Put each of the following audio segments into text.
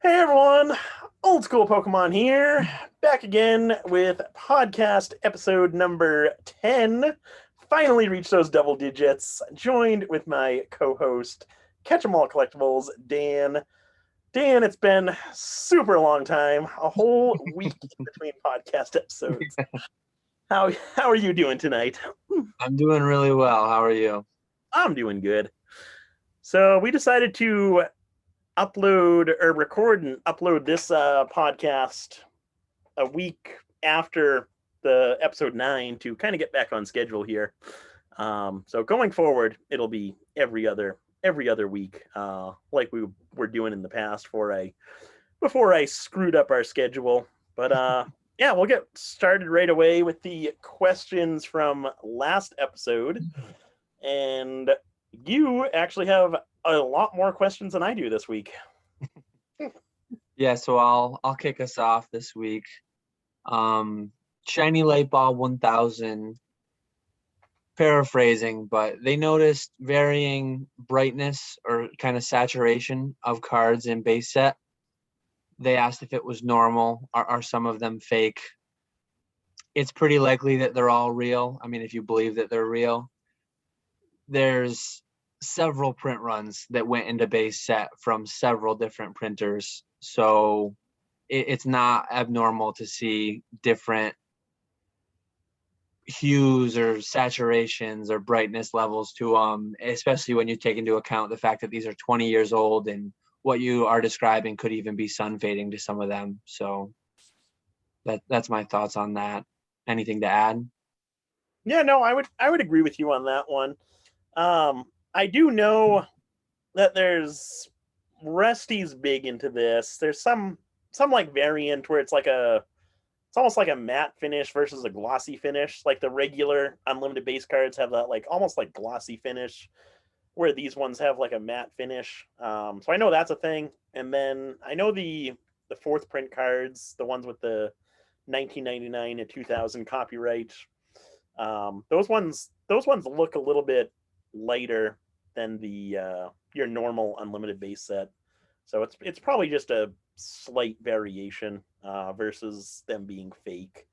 Hey everyone, old school Pokemon here, back again with podcast episode number 10. Finally reached those double digits, joined with my co host, Catch 'em All Collectibles, Dan. Dan, it's been super long time, a whole week between podcast episodes. How are you doing tonight? I'm doing really well. How are you? I'm doing good. So we decided to upload or record and upload this podcast a week after the episode 9 to kind of get back on schedule here. So going forward, it'll be every other week, like we were doing in the past before I screwed up our schedule. But yeah, we'll get started right away with the questions from last episode. And you actually have a lot more questions than I do this week. Yeah, so I'll kick us off this week. Um, Shiny Light Bulb 1000, paraphrasing, but they noticed varying brightness or kind of saturation of cards in base set. They asked if it was normal. Are some of them fake? It's pretty likely that they're all real. I mean, if you believe that they're real, there's several print runs that went into base set from several different printers. So it's not abnormal to see different hues or saturations or brightness levels to them, especially when you take into account the fact that these are 20 years old and what you are describing could even be sun fading to some of them. So that's my thoughts on that. Anything to add? Yeah, no, I would agree with you on that one. I do know that there's Rusty's big into this. There's some like variant where it's almost like a matte finish versus a glossy finish. Like the regular unlimited base cards have that like almost like glossy finish, where these ones have like a matte finish. So I know that's a thing. And then I know the fourth print cards, the ones with the 1999 and 2000 copyright. Those ones look a little bit lighter than the your normal unlimited base set. So it's probably just a slight variation versus them being fake.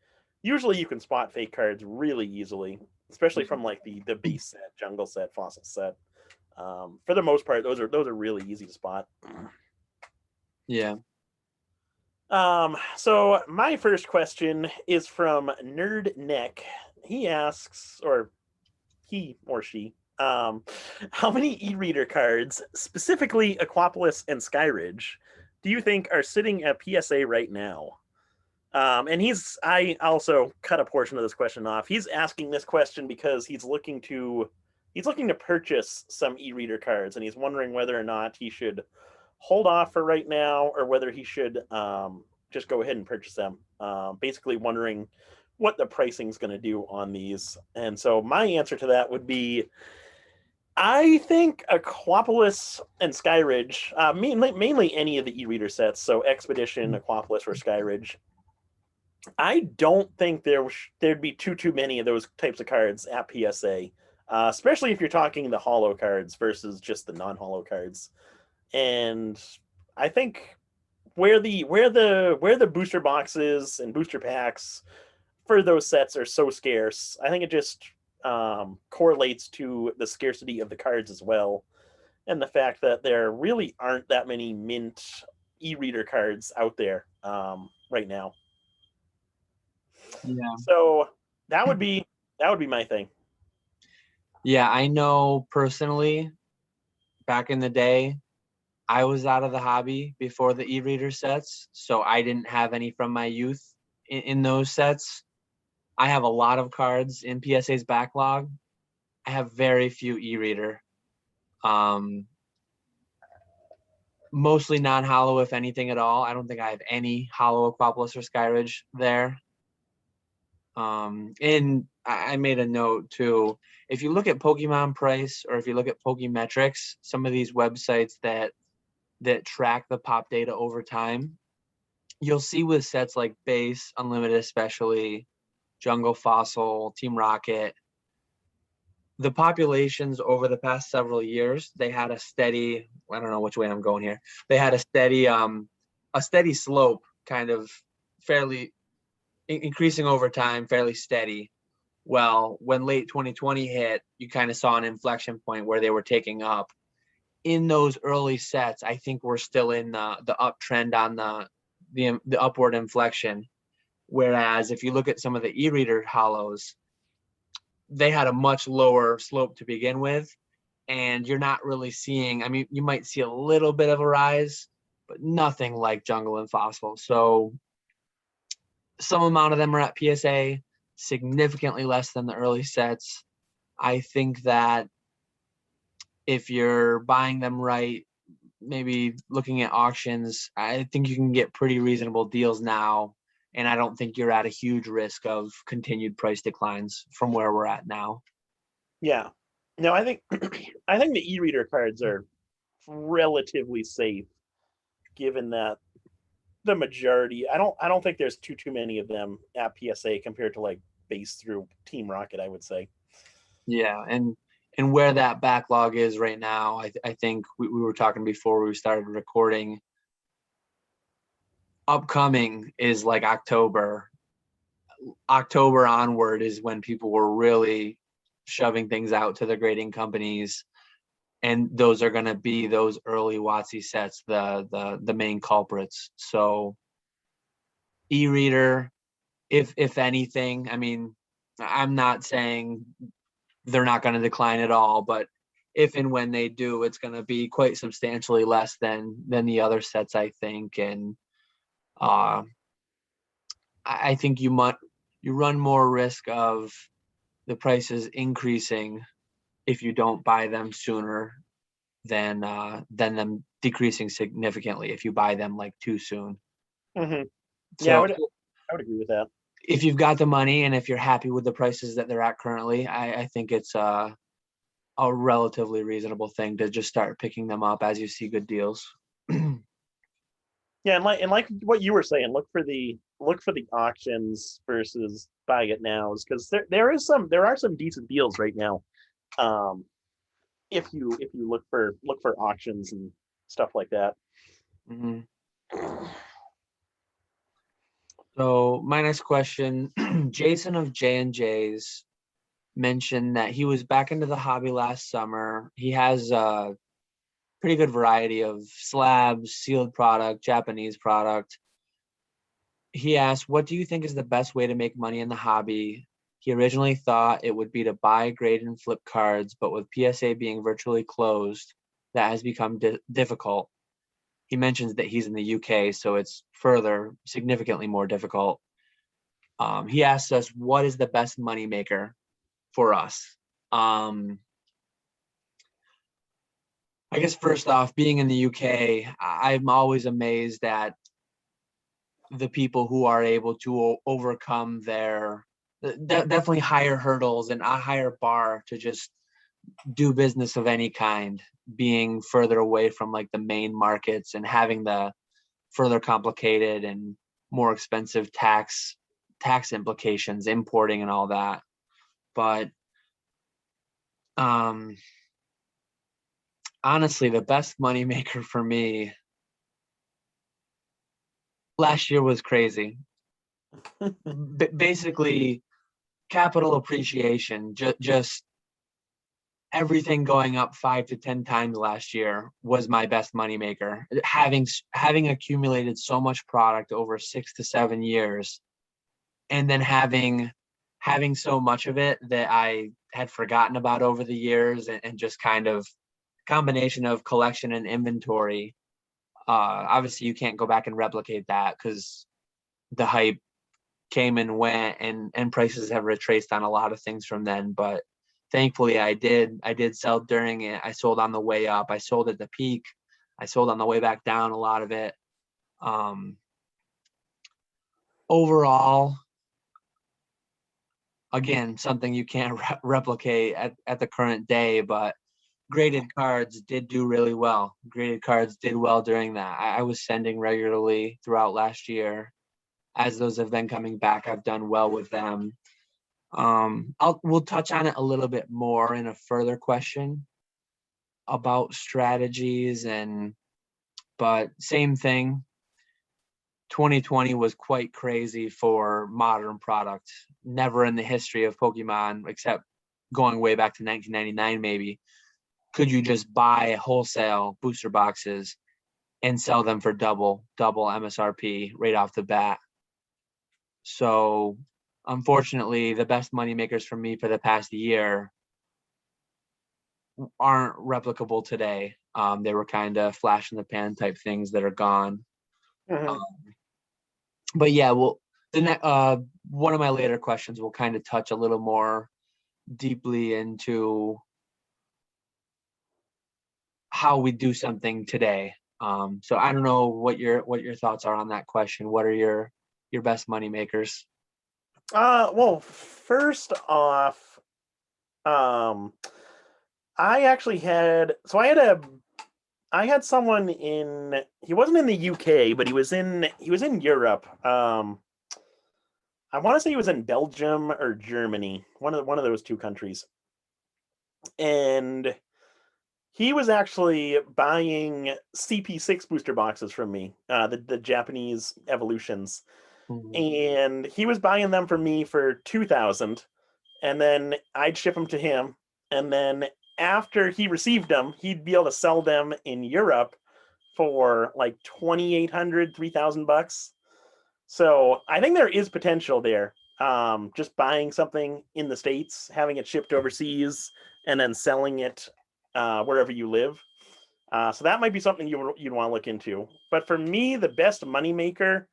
Usually you can spot fake cards really easily, especially from like the base set, jungle set, fossil set. For the most part, those are really easy to spot. Yeah. So my first question is from Nerd Neck. He asks, or he or she, how many e-reader cards, specifically Aquapolis and Skyridge, do you think are sitting at PSA right now? And I also cut a portion of this question off. He's asking this question because he's looking to purchase some e-reader cards, and he's wondering whether or not he should hold off for right now or whether he should just go ahead and purchase them. Basically, wondering what the pricing's going to do on these. And so my answer to that would be I think Aquapolis and Skyridge, mainly any of the e-reader sets, so Expedition, Aquapolis, or Skyridge. I don't think there'd be too many of those types of cards at PSA, especially if you're talking the holo cards versus just the non-holo cards. And I think where the booster boxes and booster packs for those sets are so scarce, I think it just correlates to the scarcity of the cards as well, and the fact that there really aren't that many mint e-reader cards out there right now. Yeah. So that would be that would be my thing. Yeah, I know personally back in the day, I was out of the hobby before the e-reader sets, so I didn't have any from my youth in those sets. I have a lot of cards in PSA's backlog. I have very few e-reader. Um, Mostly non-hollow, if anything at all. I don't think I have any hollow Aquapolis or Skyridge there. And I made a note too. If you look at Pokemon Price or if you look at Pokemetrics, some of these websites that track the pop data over time, you'll see with sets like Base, Unlimited, especially Jungle Fossil, Team Rocket, the populations over the past several years, they had a steady, I don't know which way I'm going here. They had a steady a steady slope, kind of fairly increasing over time, fairly steady. Well, when late 2020 hit, you kind of saw an inflection point where they were taking up. In those early sets, I think we're still in the uptrend on the upward inflection. Whereas if you look at some of the e-reader hollows, they had a much lower slope to begin with, and you're not really seeing. I mean, you might see a little bit of a rise, but nothing like Jungle and Fossil. So some amount of them are at PSA, significantly less than the early sets. I think that if you're buying them right, maybe looking at auctions, I think you can get pretty reasonable deals now. And I don't think you're at a huge risk of continued price declines from where we're at now. Yeah. No, I think I think the e-reader cards are relatively safe, given that the majority. I don't think there's too many of them at PSA compared to like base through Team Rocket, I would say. Yeah, and where that backlog is right now, I think we were talking before we started recording. Upcoming is like October. October onward is when people were really shoving things out to the grading companies, and those are going to be those early WotC sets, the main culprits. So e-reader, if anything, I mean, I'm not saying they're not going to decline at all, but if and when they do, it's going to be quite substantially less than the other sets, I think. And I think you run more risk of the prices increasing if you don't buy them sooner than them decreasing significantly if you buy them like too soon. Mm-hmm. Yeah, So I would agree with that. if you've got the money and if you're happy with the prices that they're at currently, I think it's a relatively reasonable thing to just start picking them up as you see good deals. Yeah, and like what you were saying, look for the auctions versus buying it now, because there are some decent deals right now. Um, if you look for auctions and stuff like that. Mm-hmm. So my next question, Jason of J&J's mentioned that he was back into the hobby last summer. He has a pretty good variety of slabs, sealed product, Japanese product. He asked, what do you think is the best way to make money in the hobby? He originally thought it would be to buy, grade, and flip cards, but with PSA being virtually closed, that has become difficult. He mentions that he's in the UK, so it's further significantly more difficult. He asked us, what is the best moneymaker for us? I guess first off, being in the UK, I'm always amazed at the people who are able to overcome their definitely higher hurdles and a higher bar to just do business of any kind, being further away from like the main markets and having the further complicated and more expensive tax implications, importing and all that. But honestly, the best moneymaker for me last year was crazy. Basically, capital appreciation, just everything going up 5 to 10 times last year was my best moneymaker. Having accumulated so much product over 6 to 7 years, and then having so much of it that I had forgotten about over the years, and just kind of combination of collection and inventory. Obviously, you can't go back and replicate that because the hype came and went, and prices have retraced on a lot of things from then. But thankfully, I did sell during it. I sold on the way up. I sold at the peak. I sold on the way back down. A lot of it. Overall, again, something you can't replicate at the current day, but graded cards did do really well. Graded cards did well during that. I was sending regularly throughout last year. As those have been coming back, I've done well with them. We'll touch on it a little bit more in a further question about strategies, but same thing. 2020 was quite crazy for modern products. Never in the history of Pokemon, except going way back to 1999 maybe, could you just buy wholesale booster boxes and sell them for double MSRP right off the bat. So unfortunately, the best money makers for me for the past year aren't replicable today. They were kind of flash in the pan type things that are gone. Mhm. But yeah, well, one of my later questions will kind of touch a little more deeply into how we do something today. So I don't know what your thoughts are on that question. What are your best money makers? Well, first off, um, I actually had so I had someone in he wasn't in the UK, but he was in Europe. I want to say he was in Belgium or Germany, one of those two countries. And he was actually buying CP6 booster boxes from me, the Japanese evolutions. Mhm. And he was buying them for me for 2,000, and then I'd ship them to him, and then after he received them, he'd be able to sell them in Europe for like 2,800, 3,000 bucks. So I think there is potential there. Just buying something in the States, having it shipped overseas, and then selling it wherever you live. So that might be something you'd want to look into. But for me, the best moneymaker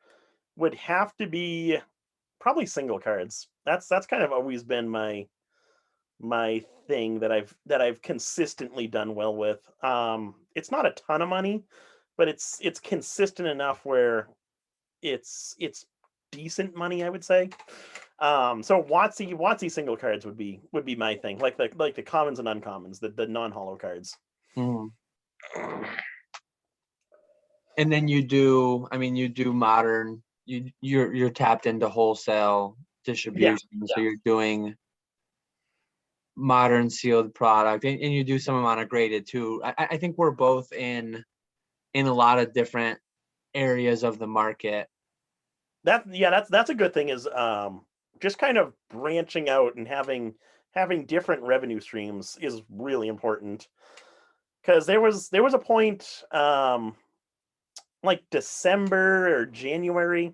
would have to be probably single cards. That's kind of always been my thing that I've consistently done well with. It's not a ton of money, but it's consistent enough where it's decent money, I would say. So WotC single cards would be my thing, like the commons and uncommons, the non hollow cards. Mhm. And then you do, I mean, you do modern. You're tapped into wholesale Yeah, distribution, so you're doing modern sealed product, and you do some amount of graded too. I think we're both in a lot of different areas of the market. that's a good thing is just kind of branching out and having different revenue streams is really important because there was a point like December or January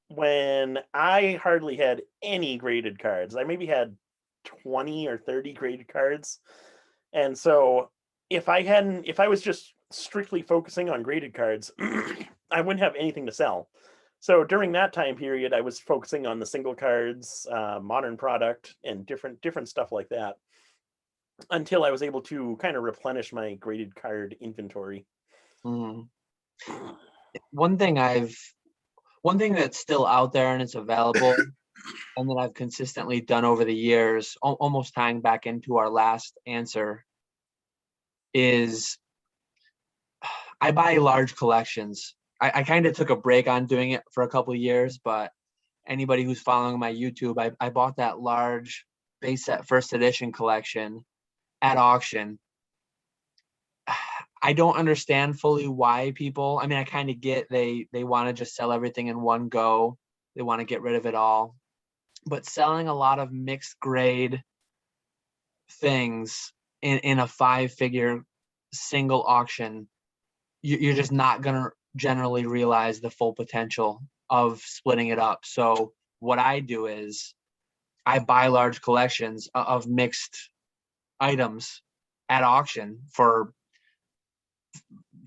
when I hardly had any graded cards. I maybe had 20 or 30 graded cards. And so if I was just strictly focusing on graded cards, I wouldn't have anything to sell. So during that time period, I was focusing on the single cards, modern product, and different stuff like that until I was able to kind of replenish my graded card inventory. Mhm. One thing I've one thing that's still out there and it's available and that I've consistently done over the years, almost tying back into our last answer, is I buy large collections. I kind of took a break on doing it for a couple of years, but anybody who's following my YouTube, I bought that large base set first edition collection at auction. I don't understand fully why people, I mean, I kind of get they want to just sell everything in one go. They want to get rid of it all. But selling a lot of mixed grade things in a 5-figure single auction, you're just not going to generally realize the full potential of splitting it up. So what I do is I buy large collections of mixed items at auction for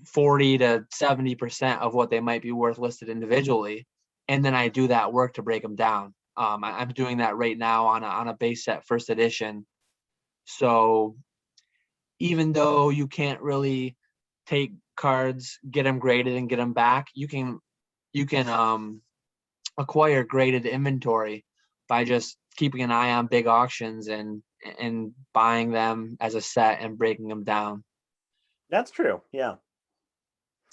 40 to 70% of what they might be worth listed individually. And then I do that work to break them down. I'm doing that right now on a base set first edition. So even though you can't really take cards, get them graded and get them back, you can acquire graded inventory by just keeping an eye on big auctions and buying them as a set and breaking them down. That's true. Yeah.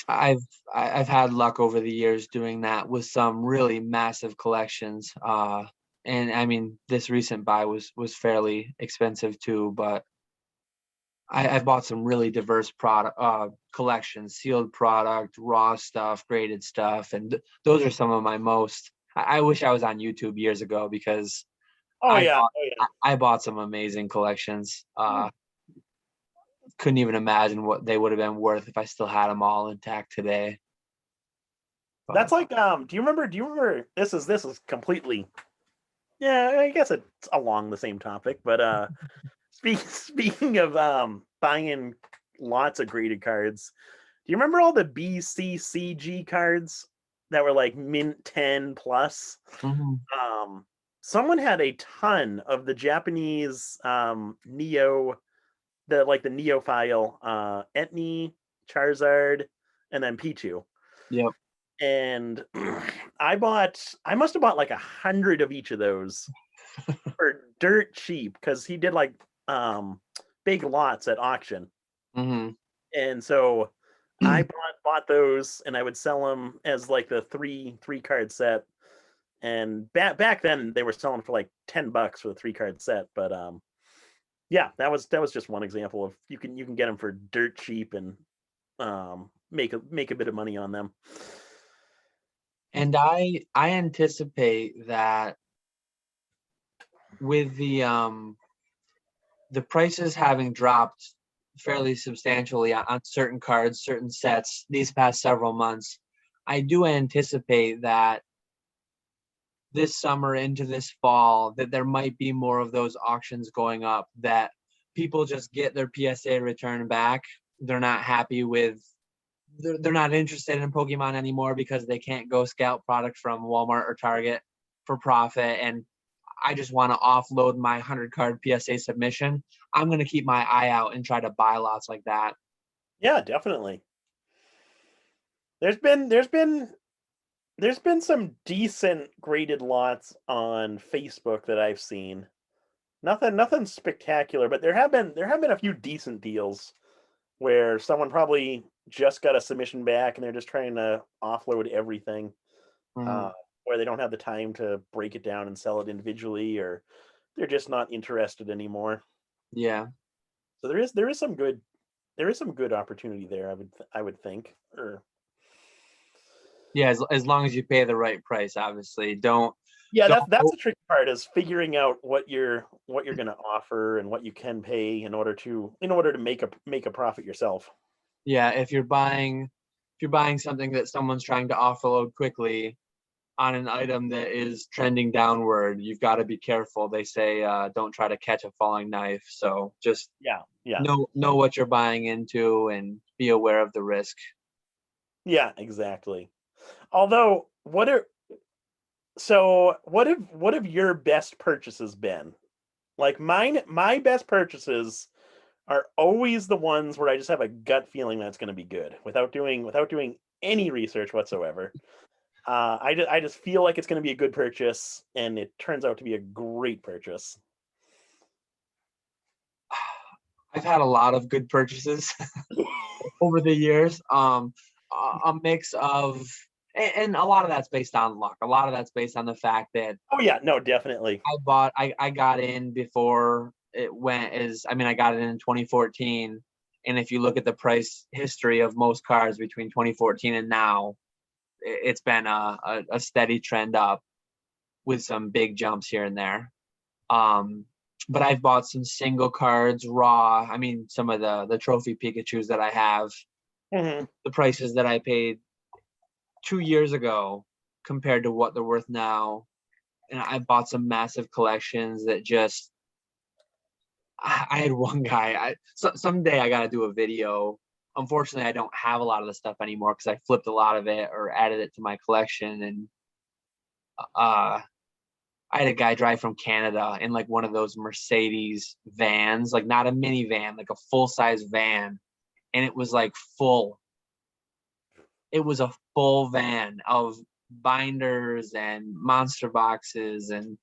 I've I've had luck over the years doing that with some really massive collections. And I mean, this recent buy was fairly expensive too, but I bought some really diverse product collections, sealed product, raw stuff, graded stuff, and those are some of my most. I wish I was on YouTube years ago because Oh I yeah, bought oh yeah. I bought some amazing collections. Hmm. Couldn't even imagine what they would have been worth if I still had them all intact today. That's But like do you remember this is completely, yeah, I guess it's along the same topic, but speaking of buying lots of graded cards, do you remember all the BCCG cards that were like mint 10 plus? mhm, Um, Someone had a ton of the Japanese Neo, the Neo file, Etni, Charizard, and then Pichu. yep. And I must have bought like 100 of each of those for dirt cheap because he did like um big lots at auction. hmm And so I bought those and I would sell them as like the three card set. And back then they were selling for like $10 for the 3 card set. But yeah, that was just one example of you can get them for dirt cheap and make a bit of money on them. And I anticipate that with the prices having dropped fairly substantially on certain cards, certain sets these past several months, I do anticipate that this summer into this fall that there might be more of those auctions going up that people just get their PSA return back. They're not happy with they're not interested in Pokemon anymore because they can't go scout product from Walmart or Target for profit. And I just want to offload my 100 card PSA submission. I'm going to keep my eye out and try to buy lots like that. Yeah, definitely. There's been some decent graded lots on Facebook that I've seen. Nothing spectacular, but there have been a few decent deals where someone probably just got a submission back and they're just trying to offload everything, uh, Mhm. where they don't have the time to break it down and sell it individually, or they're just not interested anymore. Yeah. So there is some good opportunity there. I would think. Or Yeah. As long as you pay the right price, obviously. yeah, Don't, that's the tricky part, is figuring out what you're going to offer and what you can pay in order to make a profit yourself. yeah. If you're buying something that someone's trying to offload quickly on an item that is trending downward, you've got to be careful. They say don't try to catch a falling knife. So just Yeah, yeah, know what you're buying into and be aware of the risk. yeah, exactly. Although, what have your best purchases been? Like my best purchases are always the ones where I just have a gut feeling that's going to be good without doing any research whatsoever. I just feel like it's going to be a good purchase, and it turns out to be a great purchase. I've had a lot of good purchases over the years. A mix of, and a lot of that's based on luck. A lot of that's based on the fact that Oh yeah, no, definitely. I got in before it went as, I mean, I got it in 2014. And if you look at the price history of most cars between 2014 and now, it's been a steady trend up with some big jumps here and there. Um, but I've bought some single cards raw. I mean, some of the trophy Pikachus that I have, Hmm. the prices that I paid 2 years ago compared to what they're worth now. And I bought some massive collections that just I had one guy. Someday I got to do a video. Unfortunately, I don't have a lot of the stuff anymore because I flipped a lot of it or added it to my collection. And uh, I had a guy drive from Canada in like one of those Mercedes vans, like not a minivan, like a full size van, and it was like full. It was a full van of binders and monster boxes and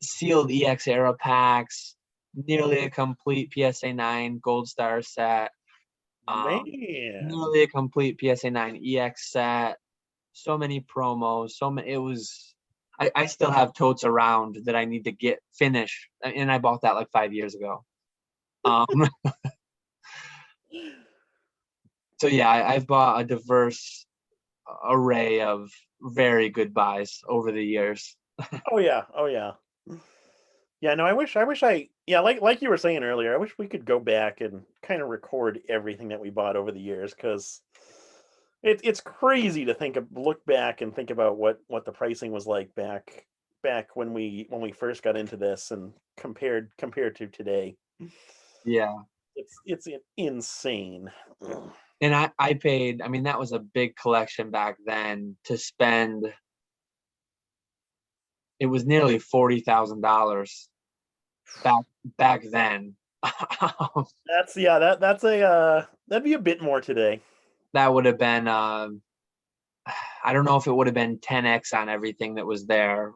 sealed EX era packs, nearly a complete PSA 9 Gold Star set, Man. nearly a complete PSA 9 EX set, so many promos, so many. It was. I still have totes around that I need to get finished, and I bought that like 5 years ago. Um, So yeah, I've bought a diverse array of very good buys over the years. Oh yeah, oh yeah. Yeah, no, yeah, like you were saying earlier, I wish we could go back and kind of record everything that we bought over the years because it's crazy to look back and think about what the pricing was like back when we first got into this and compared to today. Yeah. It's insane. And I paid, I mean, that was a big collection back then to spend, it was nearly $40,000 back back then. That's that'd be a bit more today. That would have been I don't know if it would have been 10x on everything that was there,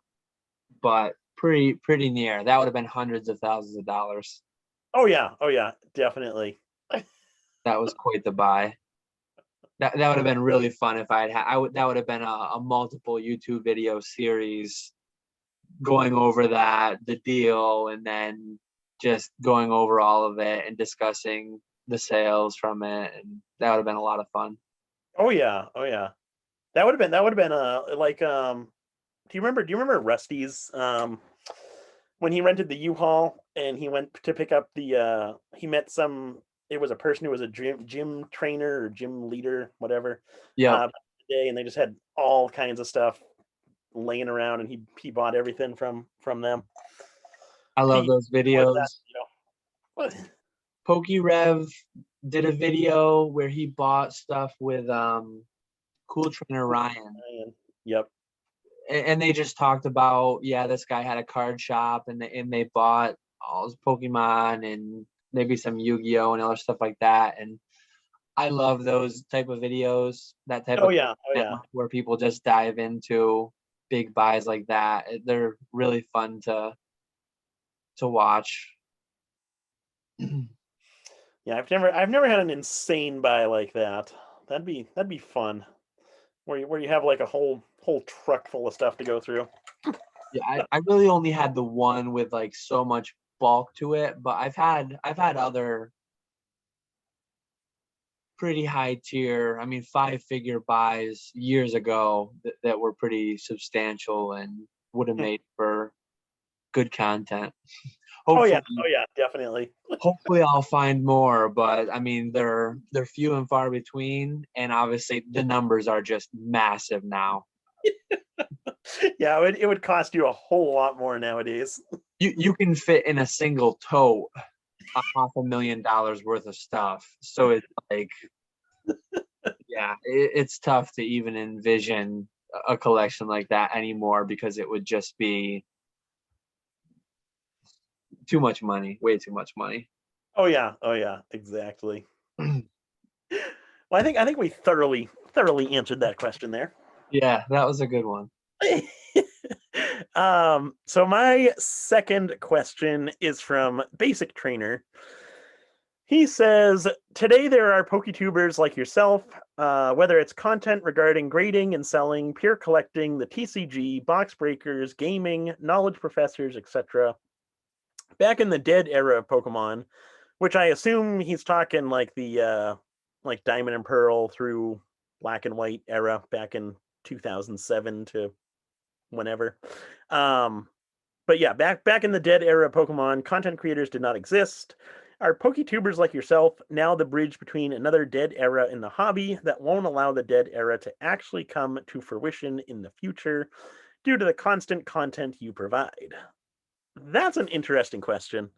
but pretty near. That would have been hundreds of thousands of dollars. Oh yeah, definitely. That was quite the buy. That would have been really fun if I would that would have been a multiple YouTube video series going over the deal, and then just going over all of it and discussing the sales from it, and that would have been a lot of fun. Oh yeah, oh yeah. That would have been like do you remember Rusty's when he rented the U-Haul and he went to pick up he met some it was a person who was a gym trainer or gym leader, whatever, Yep. back in the day, and they just had all kinds of stuff laying around, and he bought everything from them. I love He those was that, videos. you know. What? PokeRev did a video where he bought stuff with Cool Trainer Ryan, Yep. and they just talked about, yeah, this guy had a card shop, and they bought all his Pokemon and maybe some Yu-Gi-Oh and other stuff like that. And I love those type of videos, that type Oh of yeah. Oh yeah. content where people just dive into big buys like that. They're really fun to watch. Yeah, I've never had an insane buy like that. That'd be fun. Where you have like a whole truck full of stuff to go through. Yeah, I really only had the one with like so much bulk to it, but I've had other pretty high tier, I mean 5-figure buys years ago that were pretty substantial and would have made for good content. Hopefully Oh yeah, definitely. hopefully I'll find more, but I mean they're few and far between, and obviously the numbers are just massive now. Yeah, it would cost you a whole lot more nowadays. You can fit in a single tote $500,000 worth of stuff. So it's like, yeah, it's tough to even envision a collection like that anymore because it would just be too much money, way too much money. Oh yeah, exactly. Well, I think we thoroughly answered that question there. Yeah, that was a good one. So my second question is from Basic Trainer. He says, today there are Poketubers like yourself, whether it's content regarding grading and selling, pure collecting, the TCG, box breakers, gaming, knowledge professors, etc. Back in the dead era of Pokemon, which I assume he's talking like the like Diamond and Pearl through Black and White era back in 2007 to whenever. Um, but yeah, back in the dead era of Pokemon, content creators did not exist. Are Poketubers like yourself now the bridge between another dead era in the hobby that won't allow the dead era to actually come to fruition in the future due to the constant content you provide? That's an interesting question.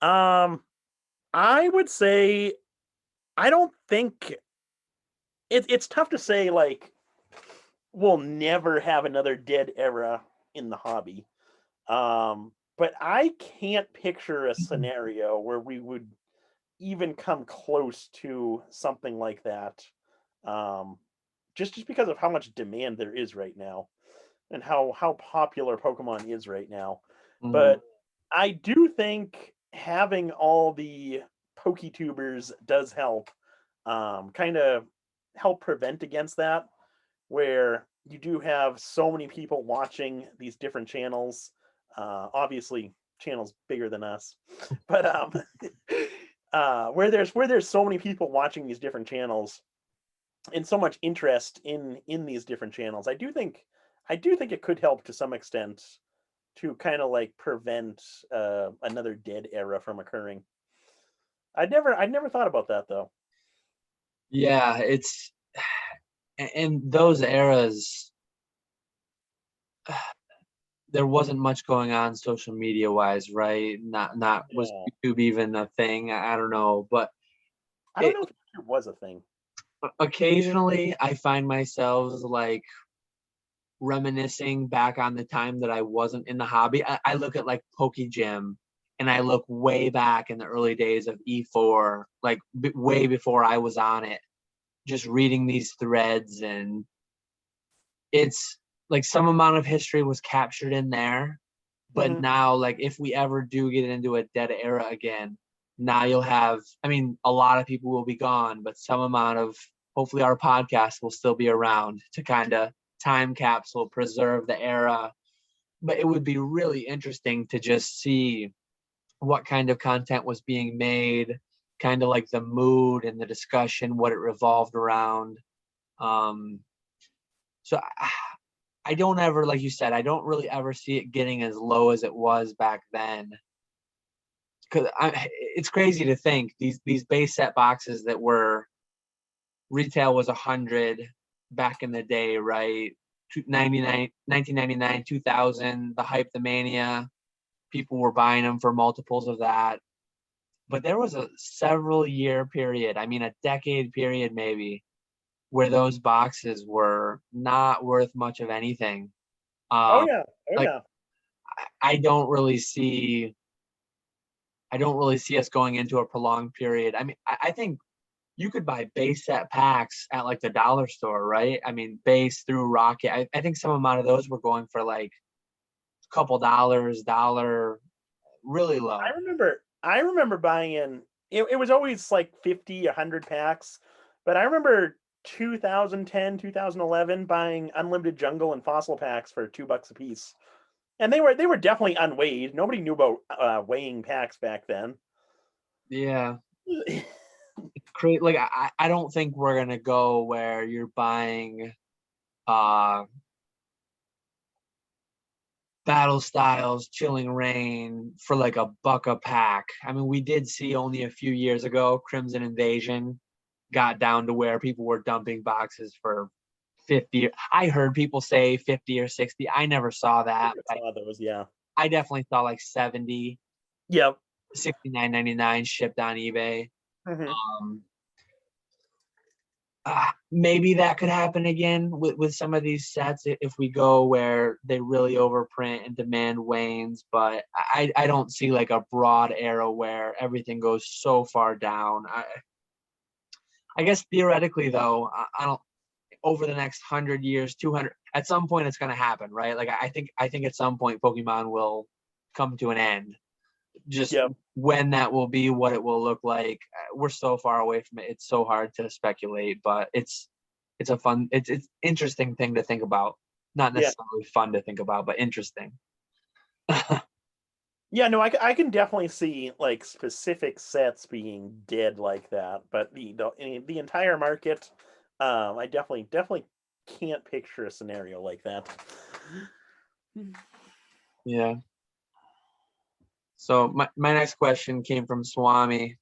Um, I would say I don't think it's tough to say like we'll never have another dead era in the hobby. But I can't picture a scenario where we would even come close to something like that. Um, just because of how much demand there is right now and how popular Pokemon is right now. Mhm. But I do think having all the Poketubers does help kind of help prevent against that where you do have so many people watching these different channels, obviously channels bigger than us, but where there's so many people watching these different channels and so much interest in these different channels. I do think it could help to some extent to kind of like prevent another dead era from occurring. I'd never thought about that though. Yeah, it's in those eras, there wasn't much going on social media wise, right? Not was Yeah. YouTube even a thing? I don't know, but I don't it know if it was a thing. occasionally I find myself like reminiscing back on the time that I wasn't in the hobby. I look at like Pokegym and I look way back in the early days of E4, like way before I was on it, just reading these threads, and it's like some amount of history was captured in there. But Hmm. now, like if we ever do get into a dead era again, now you'll have, I mean, a lot of people will be gone, but some amount of, hopefully our podcast will still be around to kind of time capsule, preserve the era. But it would be really interesting to just see what kind of content was being made, kind of like the mood and the discussion, what it revolved around. Um, so I don't ever, like you said, I don't really ever see it getting as low as it was back then. Because it's crazy to think these base set boxes that were retail was 100 back in the day, right? 1999, 2000, the hype, the mania, people were buying them for multiples of that. But there was a several year period, I mean a decade period maybe, where those boxes were not worth much of anything. Oh Um, yeah. Oh like yeah. I don't really see us going into a prolonged period. I mean, I think you could buy base set packs at like the dollar store, right? I mean, base through Rocket. I think some amount of those were going for like a couple dollars, dollar, really I low. remember I remember buying in it was always like 50, 100 packs, but I remember 2010, 2011 buying unlimited jungle and fossil packs for $2 a piece. And they were definitely unweighed. Nobody knew about weighing packs back then. Yeah. Create like I don't think we're gonna go where you're buying uh battle styles, chilling rain for like $1 a pack. I mean, we did see only a few years ago Crimson Invasion got down to where people were dumping boxes for 50. I heard people say 50 or 60. I never saw I that. never saw those, yeah. I definitely saw like 70, Yep. 69.99 shipped on eBay. Hmm. Um, maybe that could happen again with some of these sets if we go where they really overprint and demand wanes. But I don't see like a broad era where everything goes so far down. I guess theoretically though, I don't, over the next 100 years, 200, at some point it's going to happen, right? Like I think at some point Pokemon will come to an end. Just Yep. when that will be, what it will look like, we're so far away from it. It's so hard to speculate, but it's a fun, it's interesting thing to think about. Not Yeah. necessarily fun to think about, but interesting. Yeah, no, I can definitely see like specific sets being dead like that, but the entire market, I definitely can't picture a scenario like that. Yeah. So my next question came from Swami.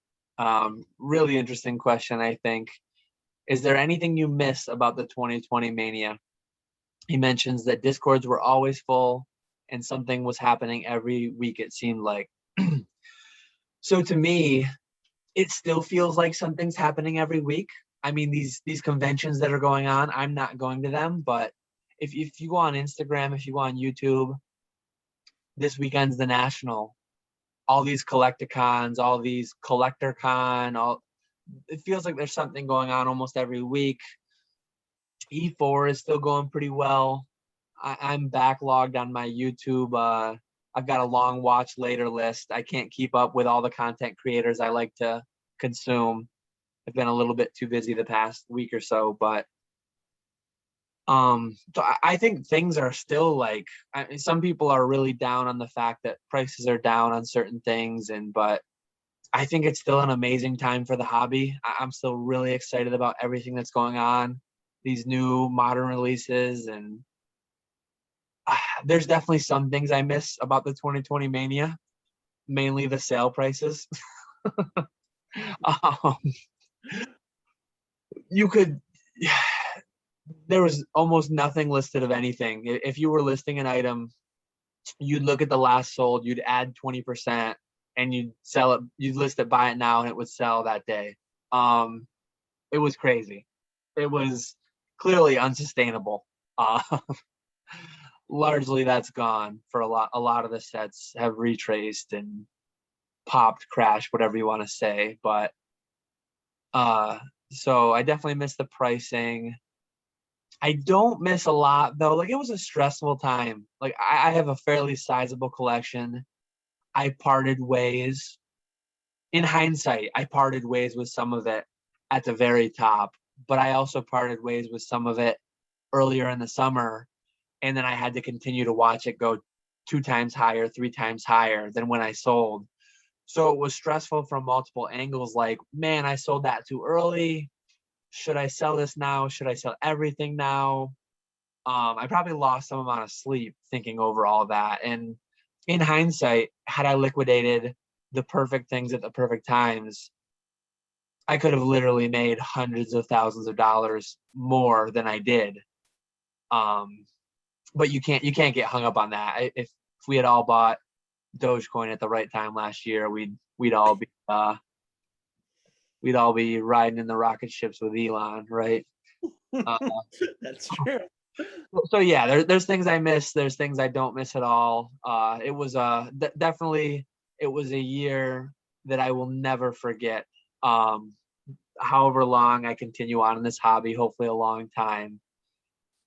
Really interesting question, I think. Is there anything you miss about the 2020 Mania? He mentions that Discords were always full and something was happening every week, it seemed like. So to me, it still feels like something's happening every week. I mean, these conventions that are going on, I'm not going to them, but if you go on Instagram, if you go on YouTube, this weekend's the National, all these collecticons, all these collector con, all, it feels like there's something going on almost every week. E4 is still going pretty well. I'm backlogged on my YouTube. I've got a long watch later list. I can't keep up with all the content creators I like to consume. I've been a little bit too busy the past week or so, but so I think things are still like, I mean, some people are really down on the fact that prices are down on certain things, and but I think it's still an amazing time for the hobby. I'm still really excited about everything that's going on, these new modern releases, and there's definitely some things I miss about the 2020 Mania, mainly the sale prices. um, you could, there was almost nothing listed of anything. If you were listing an item, you'd look at the last sold, you'd add 20%, and you'd sell it, you'd list it, buy it now, and it would sell that day. It was crazy. It was clearly unsustainable. Uh, Largely that's gone for a lot of the sets have retraced and popped, crashed, whatever you want to say. But so I definitely miss the pricing. I don't miss a lot though. Like, it was a stressful time. Like, I have a fairly sizable collection. I parted ways. In hindsight, I parted ways with some of it at the very top, but I also parted ways with some of it earlier in the summer. And then I had to continue to watch it go 2 times higher, 3 times higher than when I sold. So it was stressful from multiple angles. Like, man, I sold that too early. Should I sell this now? Should I sell everything now? I probably lost some amount of sleep thinking over all that. And in hindsight, had I liquidated the perfect things at the perfect times, I could have literally made hundreds of thousands of dollars more than I did. Um, but you can't get hung up on that. If we had all bought Dogecoin at the right time last year, we'd all be riding in the rocket ships with Elon, right? Uh, That's true. so yeah, there's things I miss. There's things I don't miss at all. It was definitely, it was a year that I will never forget. Um, However long I continue on in this hobby, hopefully a long time,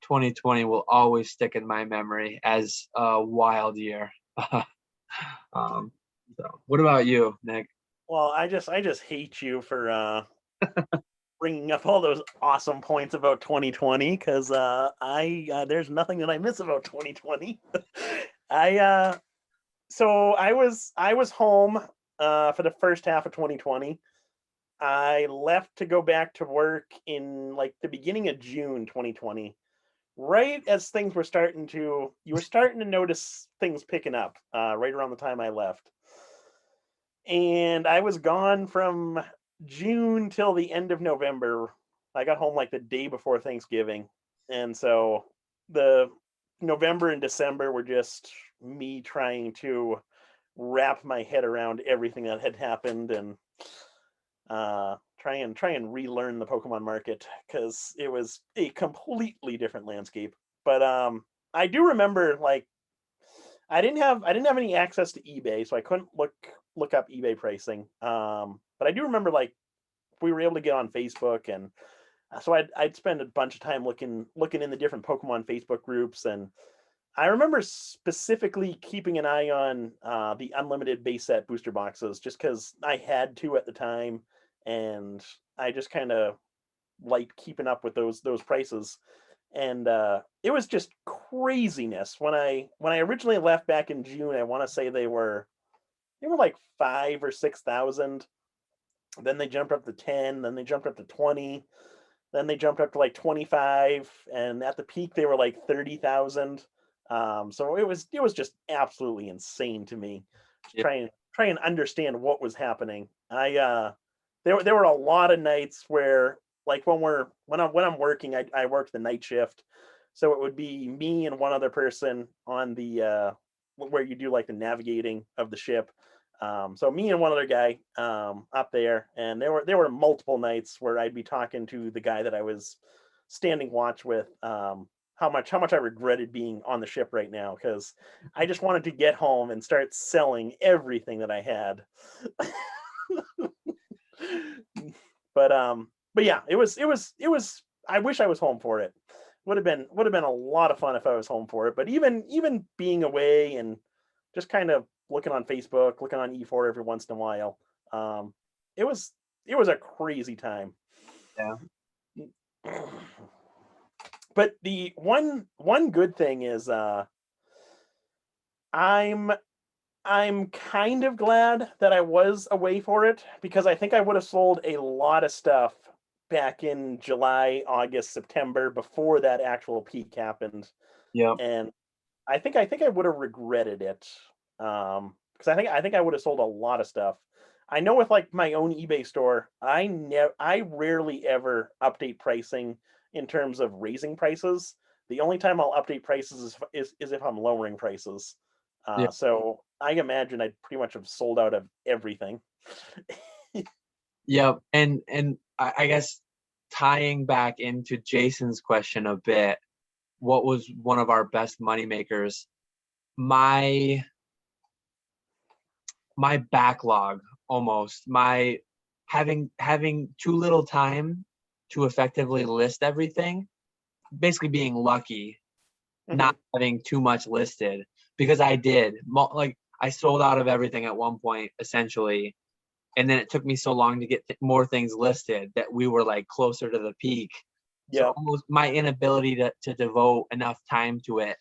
2020 will always stick in my memory as a wild year. So what about you, Nick? Well, I just hate you for bringing up all those awesome points about 2020 because I there's nothing that I miss about 2020. I so I was home for the first half of 2020. I left to go back to work in like the beginning of June 2020. Right as things were starting to, you were starting to notice things picking up right around the time I left. And I was gone from June till the end of November. I got home like the day before Thanksgiving. And so the November and December were just me trying to wrap my head around everything that had happened and try and relearn the Pokemon market because it was a completely different landscape. But I do remember like I didn't have any access to eBay, so I couldn't look up eBay pricing. But I do remember like we were able to get on Facebook, and so I'd spend a bunch of time looking in the different Pokemon Facebook groups, and I remember specifically keeping an eye on the unlimited base set booster boxes, just because I had to at the time, and I just kind of liked keeping up with those prices. And it was just craziness when I originally left back in June. I want to say they were like 5 or 6 thousand. Then they jumped up to 10. Then they jumped up to 20. Then they jumped up to like 25. And at the peak, they were like 30,000. So it was just absolutely insane to me. Just Yeah. try and understand what was happening. There were a lot of nights where like when I'm working, I work the night shift, so it would be me and one other person on the where you do like the navigating of the ship. So me and one other guy up there, and there were multiple nights where I'd be talking to the guy that I was standing watch with. How much I regretted being on the ship right now because I just wanted to get home and start selling everything that I had. But yeah, it was. I wish I was home for it. Would have been a lot of fun if I was home for it. But even being away and just kind of looking on Facebook, looking on E4 every once in a while, um, it was a crazy time. Yeah. But the one good thing is I'm I'm kind of glad that I was away for it because I think I would have sold a lot of stuff back in July, August, September before that actual peak happened, Yep. and I think I would have regretted it. Because I think I would have sold a lot of stuff. I know with like my own eBay store, I rarely ever update pricing in terms of raising prices. The only time I'll update prices is if I'm lowering prices. Yeah. So I imagine I'd pretty much have sold out of everything. Yep. And I guess tying back into Jason's question a bit, what was one of our best money makers? My my backlog, almost my having too little time to effectively list everything, basically being lucky Mhm. not having too much listed, because I did like I sold out of everything at one point essentially, and then it took me so long to get more things listed that we were like closer to the peak. So Yep. almost my inability to devote enough time to it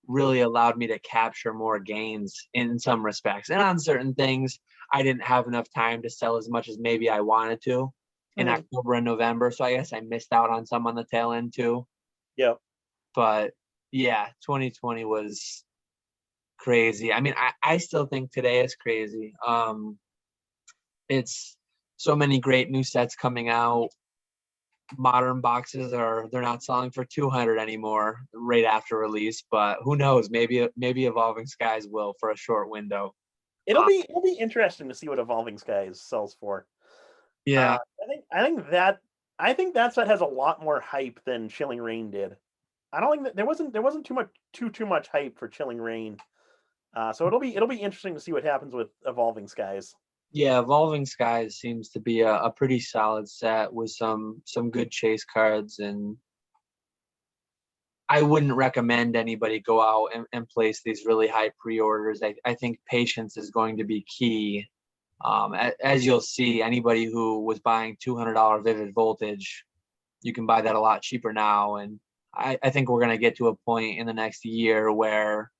really allowed me to capture more gains in some respects. And on certain things, I didn't have enough time to sell as much as maybe I wanted to in Mhm. October and November. So I guess I missed out on some on the tail end too. Yep. But yeah, 2020 was crazy. I mean, I still think today is crazy. It's so many great new sets coming out. Modern boxes they're not selling for 200 anymore right after release, but who knows, maybe Evolving Skies will for a short window. uh, It'll be interesting to see what Evolving Skies sells for. yeah. I think that set has a lot more hype than Chilling Reign did. I don't think that there wasn't too much hype for Chilling Reign. So it'll be interesting to see what happens with Evolving Skies. Yeah, Evolving Skies seems to be a pretty solid set with some good chase cards, and I wouldn't recommend anybody go out and place these really high pre-orders. I think patience is going to be key. As you'll see, anybody who was buying $200 Vivid Voltage, you can buy that a lot cheaper now. And I think we're going to get to a point in the next year where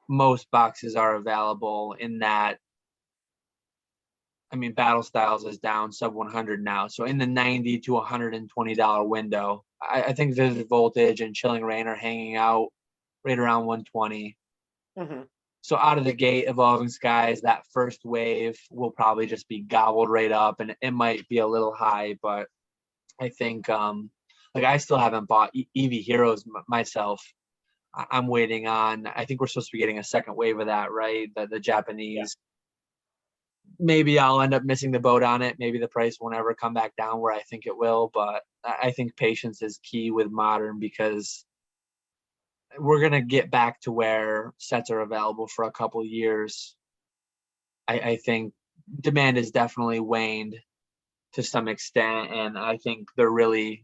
most boxes are available in that. I mean, Battle Styles is down sub 100 now. So in the $90 to $120 window, I think Vivid Voltage and Chilling Reign are hanging out right around 120. Hmm. So out of the gate, Evolving Skies, that first wave will probably just be gobbled right up, and it might be a little high, but I think like I still haven't bought Eevee Heroes myself. I'm waiting on. I think we're supposed to be getting a second wave of that, right? The Yeah. Japanese. Maybe I'll end up missing the boat on it. Maybe the price won't ever come back down where I think it will, but I think patience is key with modern, because we're gonna get back to where sets are available for a couple years. I think demand has definitely waned to some extent, and I think they're really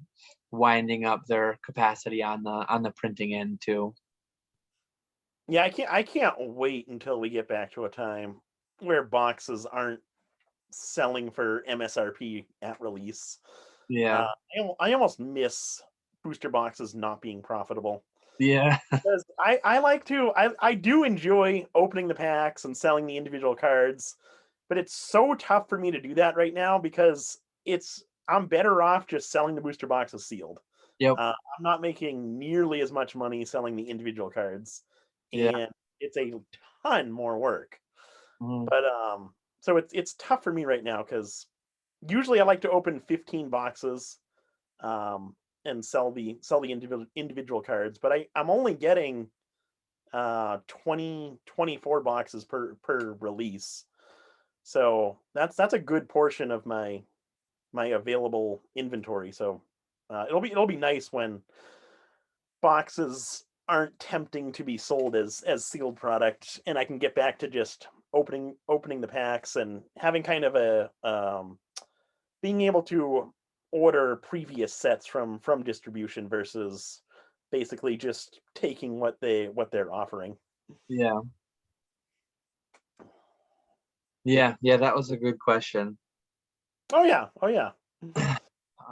winding up their capacity on the printing end too. Yeah, I can't wait until we get back to a time where boxes aren't selling for MSRP at release. Yeah, I almost miss booster boxes not being profitable. yeah, Because I do enjoy opening the packs and selling the individual cards, but it's so tough for me to do that right now because I'm better off just selling the booster boxes sealed. yep, I'm not making nearly as much money selling the individual cards, yeah, and it's a ton more work. mhm, But so it's tough for me right now because usually I like to open 15 boxes and sell the individual cards, but I'm only getting 24 boxes per release. So that's a good portion of my available inventory. So it'll be nice when boxes aren't tempting to be sold as sealed product, and I can get back to just opening the packs and having kind of a being able to order previous sets from distribution versus basically just taking what they're offering. yeah, yeah. That was a good question. Oh yeah, oh yeah.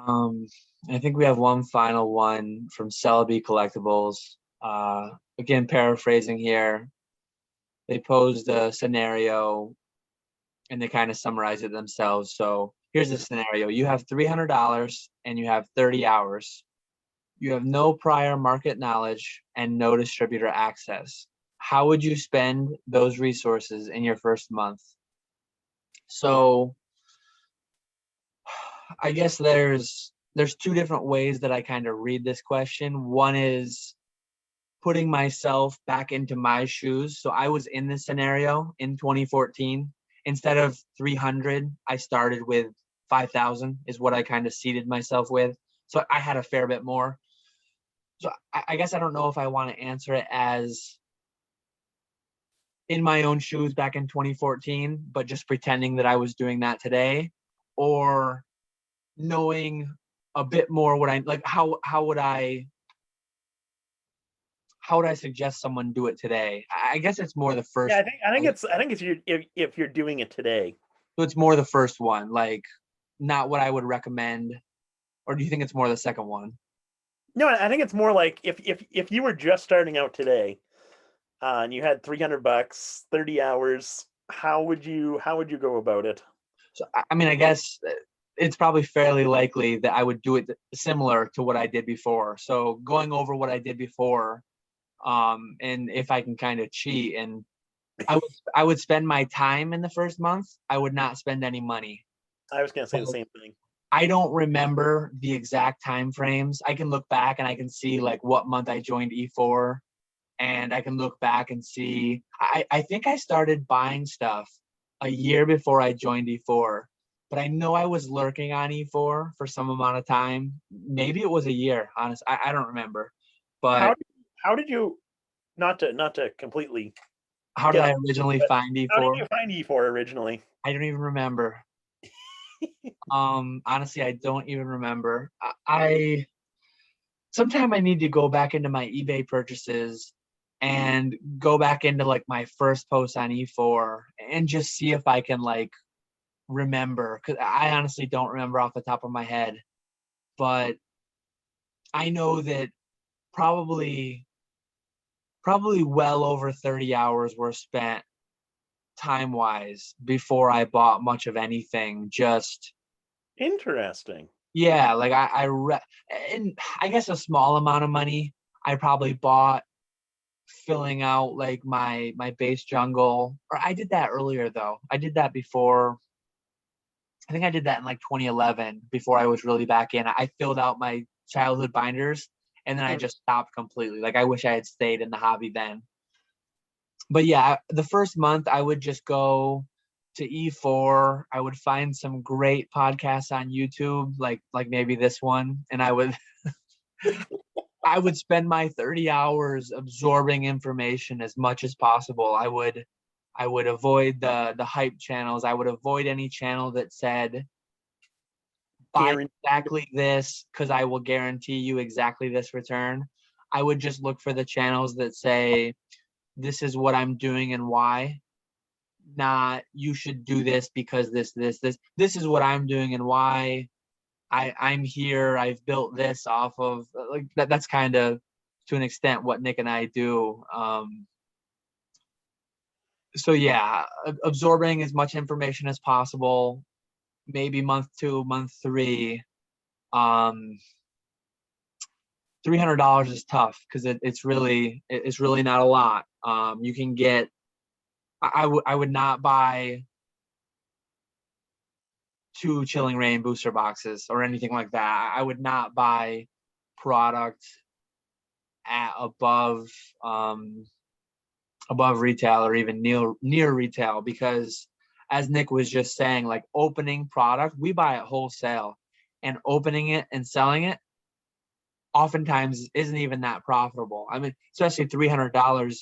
Um, I think we have one final one from Celebi Collectibles. Again, paraphrasing here. they posed a scenario and they kind of summarize it themselves. So here's the scenario. You have $300 and you have 30 hours. You have no prior market knowledge and no distributor access. How would you spend those resources in your first month? So I guess there's two different ways that I kind of read this question. One is putting myself back into my shoes. So I was in this scenario in 2014. Instead of 300, I started with 5,000 is what I kind of seated myself with. So I had a fair bit more. So I guess I don't know if I want to answer it as in my own shoes back in 2014, but just pretending that I was doing that today, or knowing a bit more what I like. How would I suggest someone do it today? I guess it's more the first. Yeah, I think if you're doing it today. So it's more the first one, like not what I would recommend, or do you think it's more the second one? No, I think it's more like if you were just starting out today, and you had $300, 30 hours, how would you go about it? So I mean, I guess it's probably fairly likely that I would do it similar to what I did before. So going over what I did before, and if I can kind of cheat, and I would spend my time in the first month. I would not spend any money. I was going to say the same thing. I don't remember the exact time frames. I can look back and I can see like what month I joined E4, and I can look back and see. I think I started buying stuff a year before I joined E4, but I know I was lurking on E4 for some amount of time. Maybe it was a year. Honest, I don't remember. But how did you not to completely? How did I originally find E4? How did you find E4 originally? I don't even remember. Honestly, I don't even remember. Sometime I need to go back into my eBay purchases and go back into like my first post on E4 and just see if I can like remember, because I honestly don't remember off the top of my head. But I know that probably well over 30 hours were spent time wise before I bought much of anything. Just interesting. Yeah, like and I guess a small amount of money I probably bought filling out like my base jungle. Or I did that earlier though. I did that before. I think I did that in like 2011 before I was really back in. I filled out my childhood binders and then I just stopped completely. Like I wish I had stayed in the hobby then. But yeah, the first month I would just go to E4. I would find some great podcasts on YouTube, like maybe this one, and I would I would spend my 30 hours absorbing information as much as possible. I would avoid the hype channels. I would avoid any channel that said buy exactly this because I will guarantee you exactly this return. I would just look for the channels that say this is what I'm doing and why. Not you should do this because this is what I'm doing and why I'm here. I've built this off of like that's kind of to an extent what Nick and I do. So yeah, absorbing as much information as possible. Maybe month 2, month 3. $300 is tough because it's really not a lot. You can get. I would not buy 2 Chilling Reign booster boxes or anything like that. I would not buy product at above retail or even near retail, because as Nick was just saying, like opening product, we buy it wholesale, and opening it and selling it oftentimes isn't even that profitable. I mean, especially $300.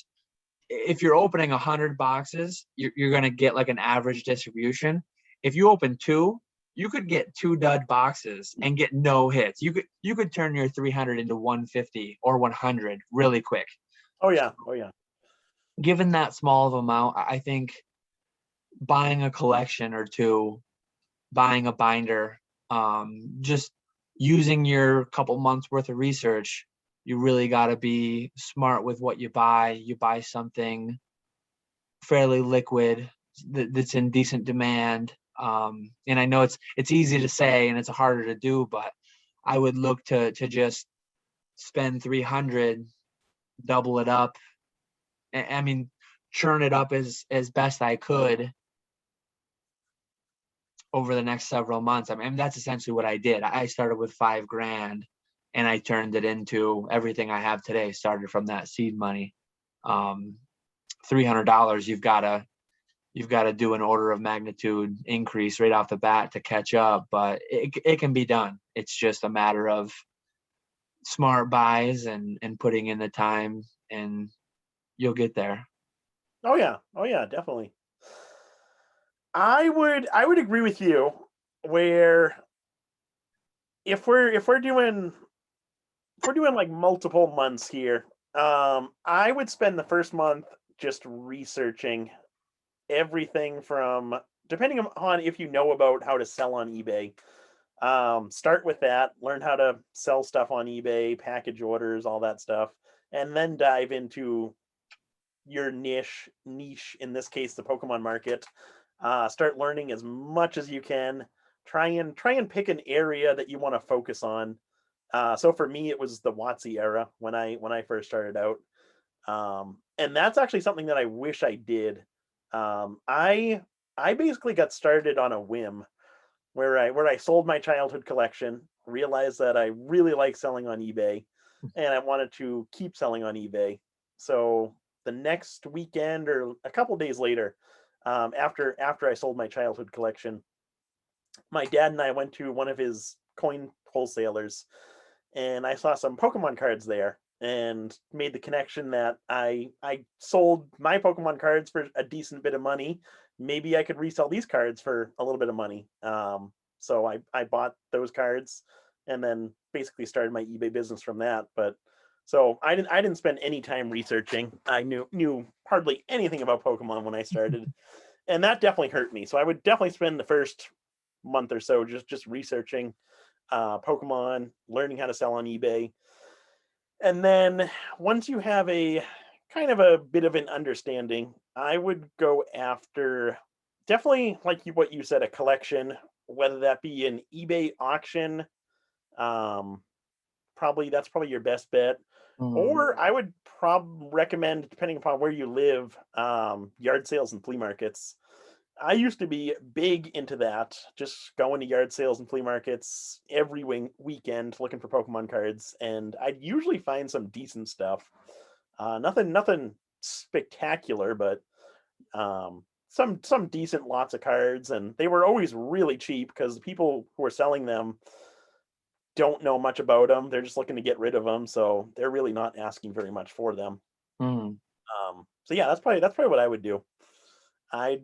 If you're opening 100 boxes, you're going to get like an average distribution. If you open 2, you could get 2 dud boxes and get no hits. You could turn your 300 into 150 or 100 really quick. Oh yeah. Given that small of amount, I think buying a collection or 2, buying a binder, just using your couple months worth of research, you really got to be smart with what you buy. You buy something fairly liquid, that's in decent demand. And I know it's easy to say and it's harder to do, but I would look to just spend 300, double it up. I mean, churn it up as best I could over the next several months. I mean, that's essentially what I did. I started with $5,000 and I turned it into everything I have today, started from that seed money. $300, you've got to do an order of magnitude increase right off the bat to catch up, but it can be done. It's just a matter of smart buys and putting in the time, and you'll get there. Oh yeah, definitely. I would agree with you where if we're doing like multiple months here, I would spend the first month just researching everything from, depending on if you know about how to sell on eBay. Start with that, learn how to sell stuff on eBay, package orders, all that stuff, and then dive into your niche, in this case the Pokemon market. Start learning as much as you can. Try and pick an area that you want to focus on. So for me, it was the WotC era when I first started out, and that's actually something that I wish I did. I basically got started on a whim where I sold my childhood collection, realized that I really like selling on eBay, and I wanted to keep selling on eBay. So the next weekend or a couple days later, after I sold my childhood collection, my dad and I went to one of his coin wholesalers, and I saw some Pokemon cards there, and made the connection that I sold my Pokemon cards for a decent bit of money. Maybe I could resell these cards for a little bit of money. So I bought those cards, and then basically started my eBay business from that. But so I didn't spend any time researching. I knew hardly anything about Pokemon when I started, and that definitely hurt me. So I would definitely spend the first month or so just researching Pokemon, learning how to sell on eBay, and then once you have a kind of a bit of an understanding, I would go after, definitely like what you said, a collection, whether that be an eBay auction. Um, that's probably your best bet. Mm. Or I would recommend, depending upon where you live, yard sales and flea markets. I used to be big into that, just going to yard sales and flea markets every weekend looking for Pokemon cards, and I'd usually find some decent stuff. Nothing spectacular, but some decent lots of cards, and they were always really cheap because the people who are selling them don't know much about them. They're just looking to get rid of them, so they're really not asking very much for them. Mm. So yeah, that's probably what I would do. I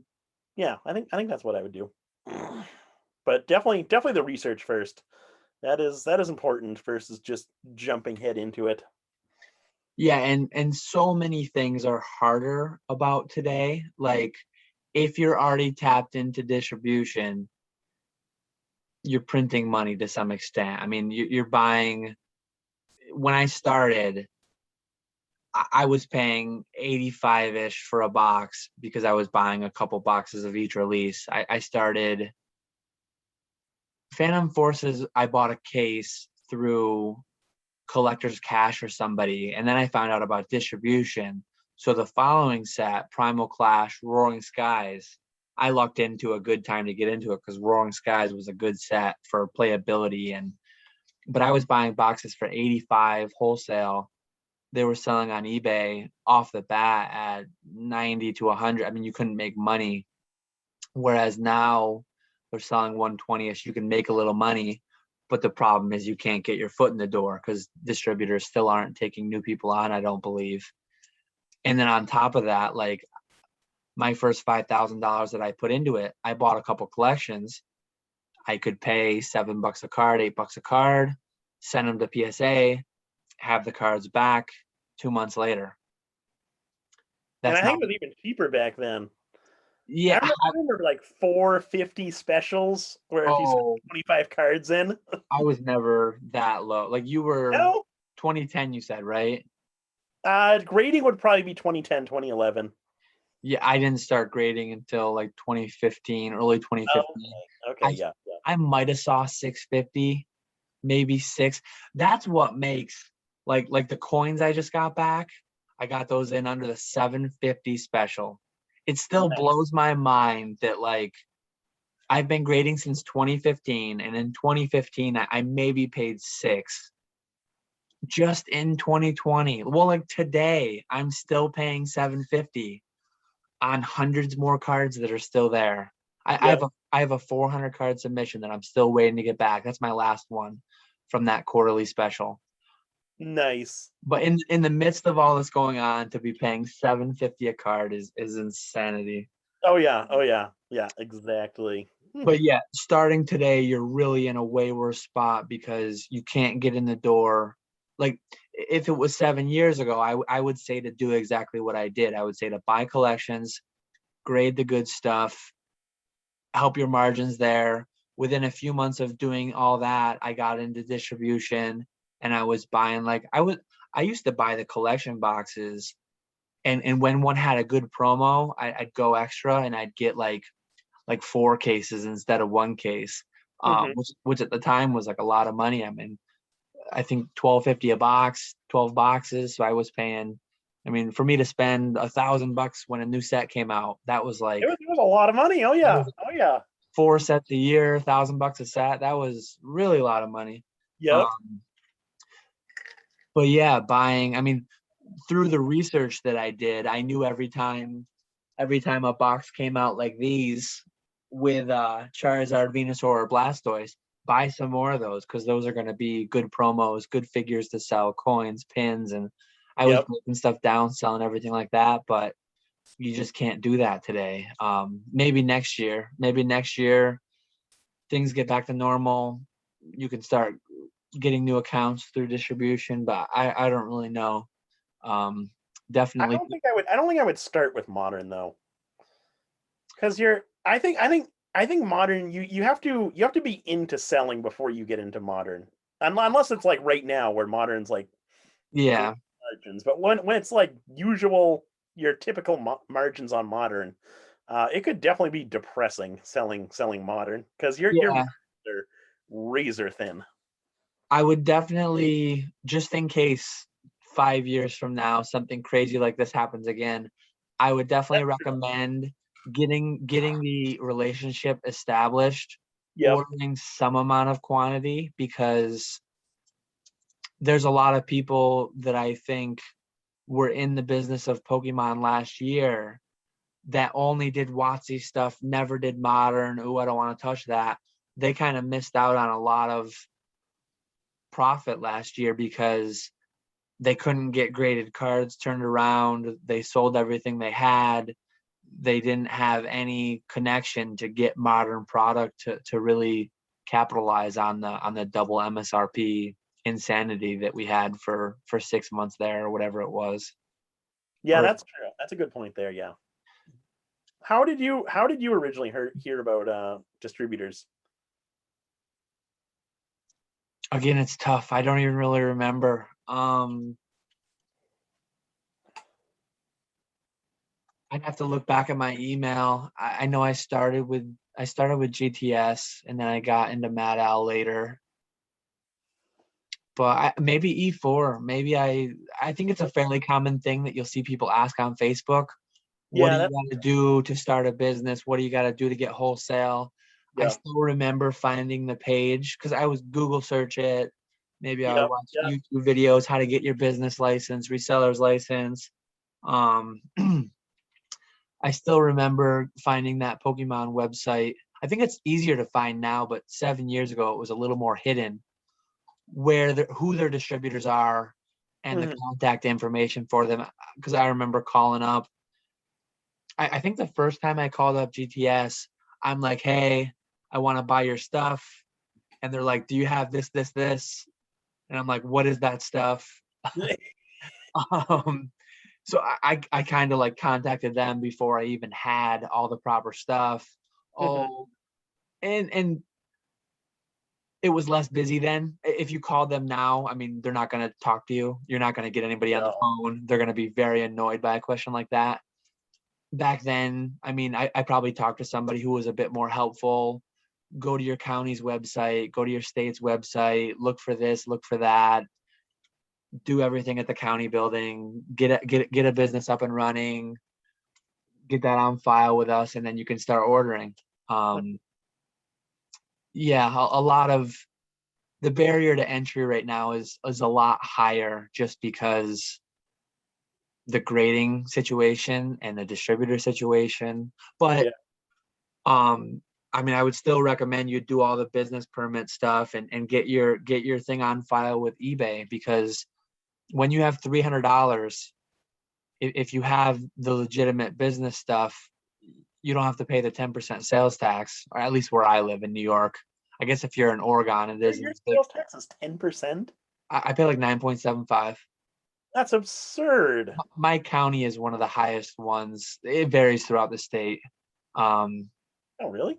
Yeah, I think that's what I would do. But definitely the research first. That is important versus just jumping head into it. Yeah, and so many things are harder about today. Like if you're already tapped into distribution, you're printing money to some extent. I mean, you're buying. When I started, I was paying 85-ish for a box because I was buying a couple boxes of each release. I started Phantom Forces. I bought a case through Collector's Cash or somebody, and then I found out about distribution. So the following set, Primal Clash, Roaring Skies, I lucked into a good time to get into it because Roaring Skies was a good set for playability. But I was buying boxes for 85 wholesale. They were selling on eBay off the bat at 90 to 100. I mean, you couldn't make money. Whereas now they're selling 120ish. You can make a little money, but the problem is you can't get your foot in the door because distributors still aren't taking new people on, I don't believe. And then on top of that, like my first $5,000 that I put into it, I bought a couple collections. I could pay $7 a card, $8 a card, send them to PSA, have the cards back 2 months later. And That's I how. think it was even cheaper back then. I Yeah. remember, I remember like 450 specials where if you sent Oh, 25 cards in. I was never that low. Like you were No, 2010, you said, right? grading would probably be 2010, 2011. Yeah, I didn't start grading until like 2015, early Oh, 2015. okay, I yeah, yeah. I might have saw 650, maybe six. That's what makes like the coins I just got back. I got those in under the 750 special. It still Nice. blows my mind that like I've been grading since 2015, and in 2015 I maybe paid six. Just in 2020, well, like today, I'm still paying 750 on hundreds more cards that are still there. Yep. I have a 400 card submission that I'm still waiting to get back. That's my last one from that quarterly special. Nice. But in the midst of all this going on, to be paying 750 a card is insanity. Oh yeah. Oh yeah. Yeah. Exactly. But yeah, starting today, you're really in a way worse spot because you can't get in the door. Like if it was 7 years ago, I would say to do exactly what I did. I would say to buy collections, grade the good stuff, help your margins there. Within a few months of doing all that, I got into distribution and I was buying I used to buy the collection boxes, and when one had a good promo, I'd go extra and I'd get like four cases instead of one case, Hmm. which at the time was like a lot of money. I mean, I think 12.50 a box, 12 boxes. So I was paying. I mean, for me to spend $1,000 when a new set came out, that was like It was a lot of money. Oh that yeah. was Oh yeah. 4 sets a year, $1,000 a set. That was really a lot of money. Yep. Um, but yeah, buying. I mean, through the research that I did, I knew every time a box came out like these with Charizard, Venusaur, or Blastoise, buy some more of those because those are going to be good promos, good figures to sell, coins, pins, and I was Yep. breaking stuff down, selling everything like that. But you just can't do that today. Maybe next year things get back to normal. You can start getting new accounts through distribution, but I don't really know. Um, I definitely, don't think I would. I don't think I would start with modern though, because you're. I think modern. You have to be into selling before you get into modern. Unless it's like right now where modern's like great yeah, margins, but when it's like usual, your typical margins on modern, it could definitely be depressing selling modern because your yeah. margins are razor thin. I would definitely, just in case 5 years from now something crazy like this happens again, I would definitely That's true. recommend getting the relationship established, Yep. ordering some amount of quantity because there's a lot of people that I think were in the business of Pokemon last year that only did WotC stuff, never did modern. Ooh, I don't want to touch that. They kind of missed out on a lot of profit last year because they couldn't get graded cards turned around. They sold everything they had. They didn't have any connection to get modern product to really capitalize on the double MSRP insanity that we had for 6 months there or whatever it was. Yeah, Or that's true. That's a good point there. Yeah. How did you originally hear about distributors? again, it's tough. I don't even really remember. I'd have to look back at my email. I know I started with GTS and then I got into Mad Al later. But maybe E4. I think it's a fairly common thing that you'll see people ask on Facebook. What do Yeah, you that's got to do to start a business? What do you got to do to get wholesale? I yeah. still remember finding the page because I would Google search it. Maybe I would Yep. watch Yeah. YouTube videos, how to get your business license, reseller's license. Um, I still remember finding that Pokemon website. I think it's easier to find now, but 7 years ago it was a little more hidden where who their distributors are and the Mhm. contact information for them. Because I remember calling up. I think the first time I called up GTS, I'm like, "Hey, I want to buy your stuff," and they're like, "Do you have this, this, this?" And I'm like, "What is that stuff?" um, so I kind of like contacted them before I even had all the proper stuff. Mhm. Oh, and it was less busy then. If you called them now, I mean, they're not going to talk to you. You're not going to get anybody on the No. phone. They're going to be very annoyed by a question like that. back then, I mean, I probably talked to somebody who was a bit more helpful. Go to your county's website, go to your state's website, look for this, look for that, do everything at the county building, get a business up and running, get that on file with us, and then you can start ordering. Yeah, a lot of the barrier to entry right now is a lot higher just because the grading situation and the distributor situation. But Yeah. I mean, I would still recommend you do all the business permit stuff and get your thing on file with eBay, because when you have $300, if you have the legitimate business stuff, you don't have to pay the 10% sales tax, or at least where I live in New York. I guess if you're in Oregon, it is. Your sales tax is 10%. I pay like 9.75. That's absurd. My county is one of the highest ones. It varies throughout the state. Um, Oh, really?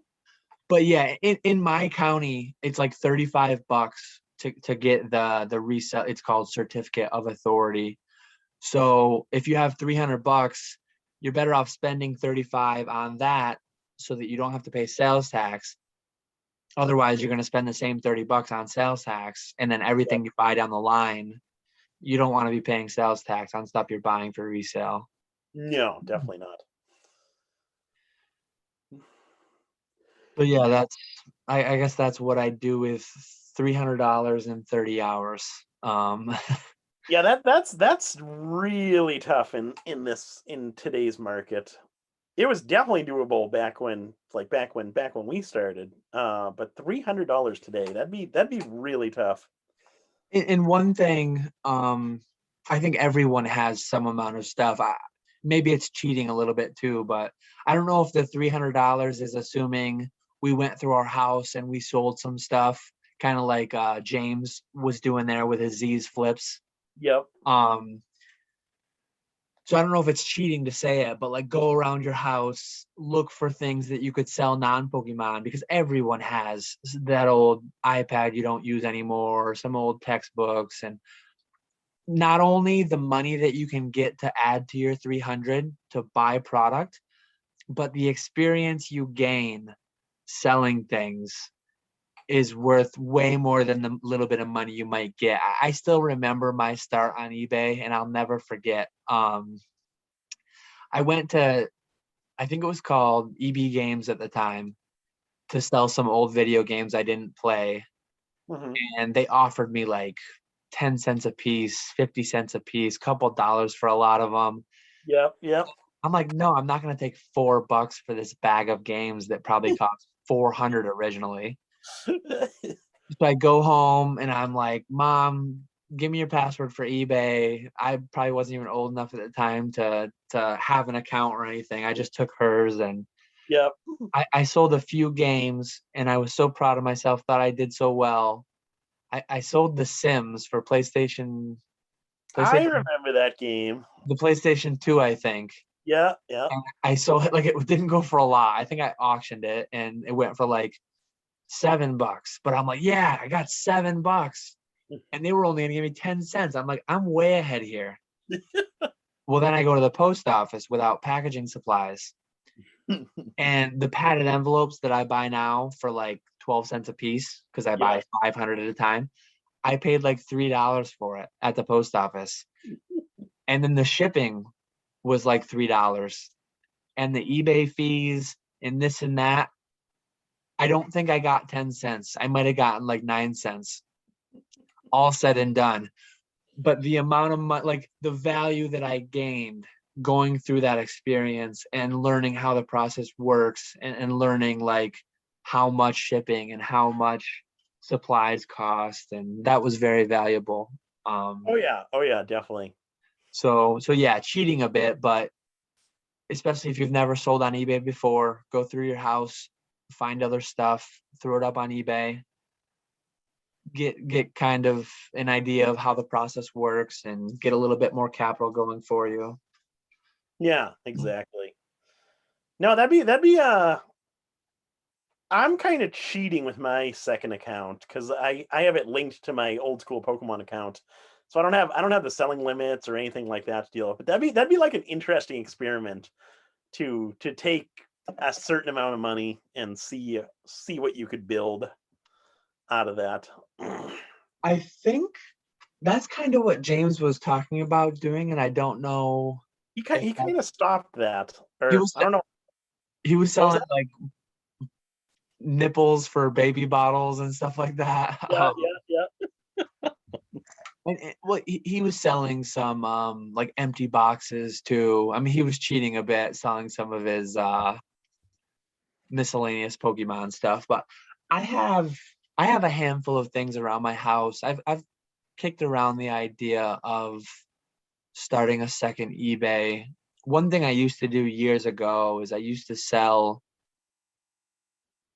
but yeah, in my county, it's like $35 to get the resale. It's called certificate of authority. So if you have $300, you're better off spending 35 on that so that you don't have to pay sales tax. Otherwise, you're going to spend the same $30 on sales tax, and then everything you buy down the line, you don't want to be paying sales tax on stuff you're buying for resale. No, definitely not. But yeah, that's I guess that's what I do with $300 in 30 hours. Yeah, that's really tough in today's market. It was definitely doable back when we started. But $300 today, that'd be really tough. And one thing, I think everyone has some amount of stuff. Maybe it's cheating a little bit too, but I don't know if the $300 is assuming we went through our house and we sold some stuff, kind of like James was doing there with his Z's flips. Yep. So I don't know if it's cheating to say it, but like go around your house, look for things that you could sell non-Pokemon, because everyone has that old iPad you don't use anymore, or some old textbooks. And not only the money that you can get to add to your 300 to buy product, but the experience you gain selling things is worth way more than the little bit of money you might get. I still remember my start on eBay, and I'll never forget. I went to, I think it was called EB Games at the time, to sell some old video games I didn't play. Hmm. And they offered me like 10 cents a piece, 50 cents a piece, couple dollars for a lot of them. Yep. Yep. I'm like, no, I'm not going to take $4 for this bag of games that probably cost 400 originally. So I go home and I'm like, Mom, give me your password for eBay. I probably wasn't even old enough at the time to have an account or anything. I just took hers, and Yep. I sold a few games, and I was so proud of myself, thought I did so well. I sold The Sims for I PlayStation, remember that game. the PlayStation 2, I think. Yeah. Yeah. And I sold it, like, it didn't go for a lot. I think I auctioned it and it went for like $7. But I'm like, yeah, I got $7. And they were only gonna give me 10 cents. I'm like, I'm way ahead here. Well, then I go to the post office without packaging supplies. And the padded envelopes that I buy now for like 12 cents a piece, because I Yeah. buy 500 at a time, I paid like $3 for it at the post office. And then the shipping was like $3. And the eBay fees and this and that. I don't think I got 10 cents. I might have gotten like 9 cents, all said and done. But the amount of money, like the value that I gained going through that experience and learning how the process works, and learning like how much shipping and how much supplies cost, and that was very valuable. Oh yeah. Oh yeah. Definitely. So yeah, cheating a bit, but especially if you've never sold on eBay before, go through your house, find other stuff, throw it up on eBay, get kind of an idea of how the process works, and get a little bit more capital going for you. Yeah. Exactly. No, that'd be. I'm kind of cheating with my second account because I have it linked to my old school Pokemon account, so I don't have the selling limits or anything like that to deal with. But that'd be like an interesting experiment to take a certain amount of money and see what you could build out of that. I think that's kind of what James was talking about doing, and I don't know He if kind of stopped that, he or was I don't know. he was What was selling that? like nipples for baby bottles and stuff like that. Yeah, yeah, yeah. Well, he was selling some like empty boxes too. I mean, he was cheating a bit, selling some of his miscellaneous Pokemon stuff. But I have I have a handful of things around my house. I've kicked around the idea of starting a second eBay. One thing I used to do years ago is I used to sell.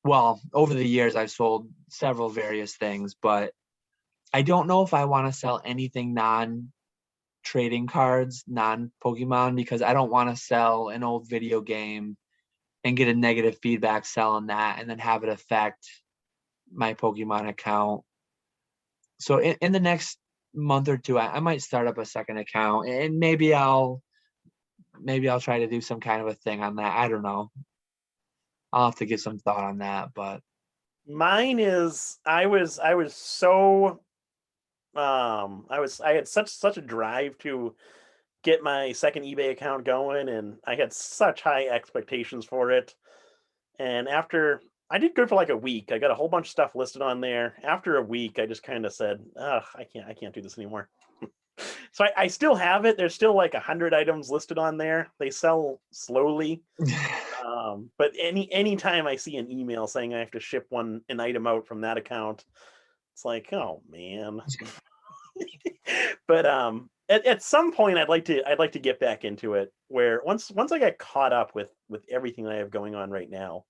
Well, over the years, I've sold several various things, but I don't know if I want to sell anything non-trading cards, non-Pokemon, because I don't want to sell an old video game and get a negative feedback selling that and then have it affect my Pokemon account. So in the next month or two, I might start up a second account, and maybe I'll try to do some kind of a thing on that. I don't know. I'll have to give some thought on that, but Mine is I was so I had such a drive to get my second eBay account going, and I had such high expectations for it. And after I did good for like a week, I got a whole bunch of stuff listed on there. After a week, I just kind of said, "Ugh, I can't do this anymore." So I still have it. There's still like 100 items listed on there. They sell slowly, but anytime I see an email saying I have to ship an item out from that account, it's like, oh man. But at some point I'd like to get back into it, where once I get caught up with everything that I have going on right now,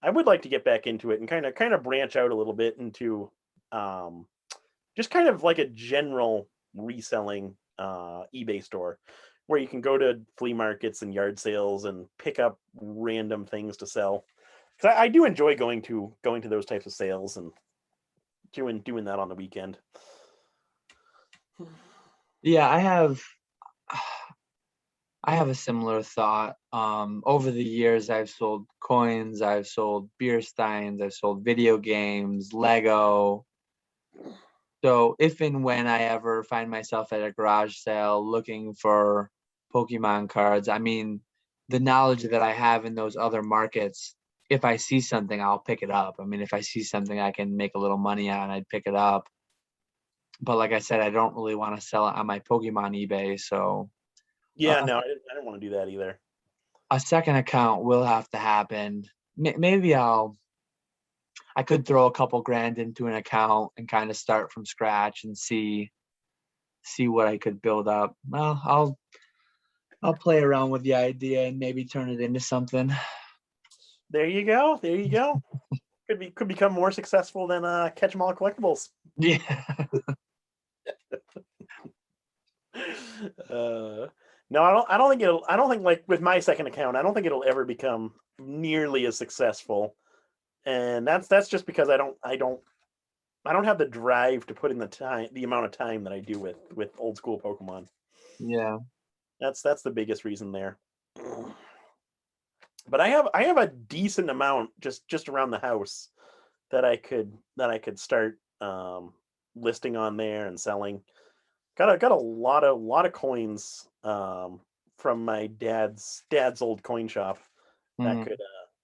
I would like to get back into it and kind of branch out a little bit into um just kind of like a general reselling eBay store, where you can go to flea markets and yard sales and pick up random things to sell. Because I do enjoy going to those types of sales and doing that on the weekend. yeah, I have a similar thought. Over the years, I've sold coins, I've sold beer steins, I've sold video games, Lego. So if and when I ever find myself at a garage sale looking for Pokemon cards, I mean, the knowledge that I have in those other markets, if I see something, I'll pick it up. I mean, if I see something I can make a little money on, I'd pick it up. But like I said, I don't really want to sell it on my Pokemon eBay. So Yeah, uh, no, I didn't want to do that either. a second account will have to happen. Maybe I could throw a couple grand into an account and kind of start from scratch and see what I could build up. Well, I'll play around with the idea and maybe turn it into something. There you go. There you go. Could become more successful than Catch 'em all collectibles. Yeah. No, I don't think it'll. I don't think, like with my second account, I don't think it'll ever become nearly as successful. And that's just because I don't have the drive to put in the amount of time that I do with old school Pokemon. Yeah. That's the biggest reason there. But I have a decent amount just around the house that I could start listing on there and selling. Got a lot of coins from my dad's old coin shop that Mhm. could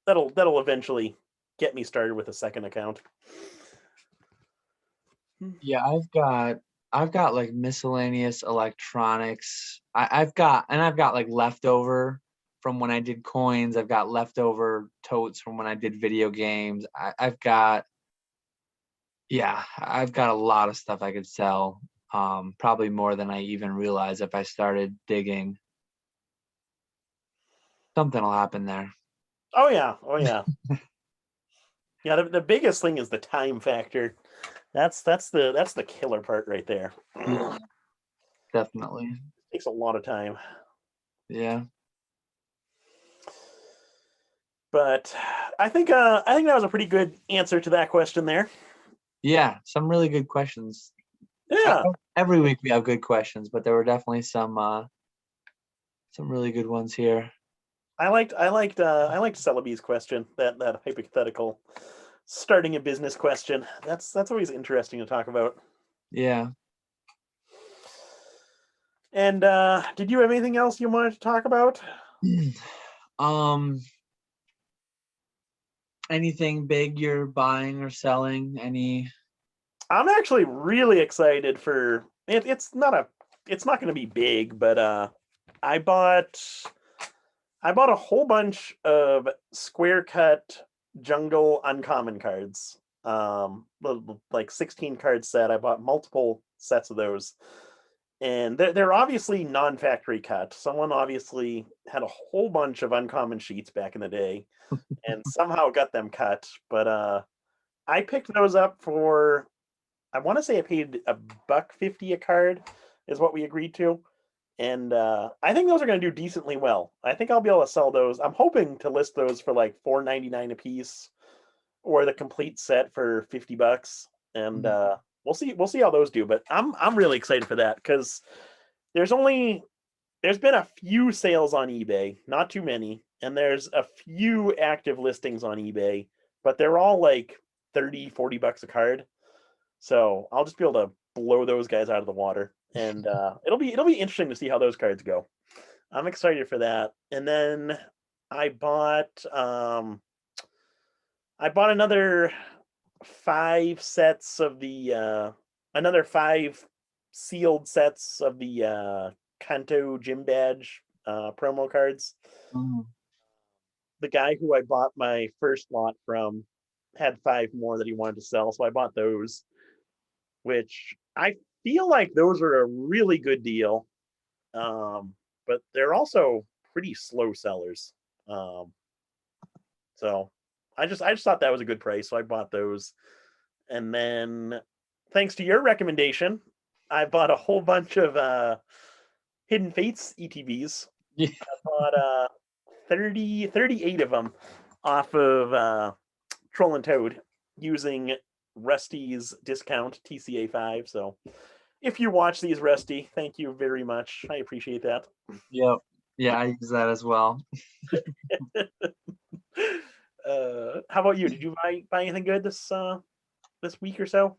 that'll eventually get me started with a second account. Yeah, I've got like miscellaneous electronics. I've got like leftover from when I did coins. I've got leftover totes from when I did video games. I've got a lot of stuff I could sell. Probably more than I even realize if I started digging. Something will happen there. Oh yeah, oh yeah, yeah. The biggest thing is the time factor. That's the killer part right there. Yeah, definitely. Takes a lot of time, Yeah. but I think that was a pretty good answer to that question there. Yeah, some really good questions. E- Yeah. Every week we have good questions, but there were definitely some really good ones here. I liked Celebi's question, that hypothetical starting a business question. That's always interesting to talk about. Yeah. And did you have anything else you wanted to talk about? um Anything big you're buying or selling? Any? I'm actually really excited for it. It's not going to be big, but I bought I bought a whole bunch of square cut jungle uncommon cards. Like 16 card set. I bought multiple sets of those, and they're obviously non-factory cut. Someone obviously had a whole bunch of uncommon sheets back in the day, and somehow got them cut. But I picked those up for, I want to say I paid $1.50 a card, is what we agreed to, and I think those are going to do decently well. I think I'll be able to sell those. I'm hoping to list those for like $4.99 a piece, or the complete set for $50, and we'll see how those do. But I'm really excited for that because there's only there's been a few sales on eBay, not too many, and there's a few active listings on eBay, but they're all like 30-40 bucks a card. So I'll just be able to blow those guys out of the water, and it'll be interesting to see how those cards go. I'm excited for that. And then I bought um I bought another five sealed sets of the Kanto gym badge promo cards. Mm. The guy who I bought my first lot from had five more that he wanted to sell, so I bought those, which I feel like those are a really good deal. But they're also pretty slow sellers. Um, so I just thought that was a good price, so I bought those. And then, thanks to your recommendation, I bought a whole bunch of Hidden Fates ETBs. Yeah. I bought 38 of them off of Troll and Toad using Rusty's discount TCA5. So if you watch these, Rusty, thank you very much. I appreciate that. Yep. Yeah, I use that as well. How about you? Did you buy anything good this week or so?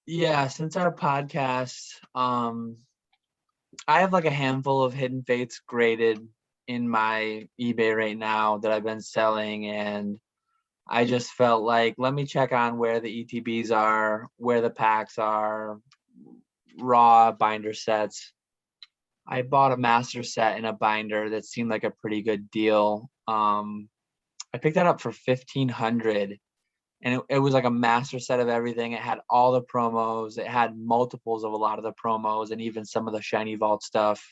Yeah, since our podcast, I have like a handful of Hidden Fates graded in my eBay right now that I've been selling, and I just felt like, let me check on where the ETBs are, where the packs are, raw binder sets. I bought a master set in a binder that seemed like a pretty good deal. I picked that up for 1,500, and it was like a master set of everything. It had all the promos. It had multiples of a lot of the promos, and even some of the shiny vault stuff.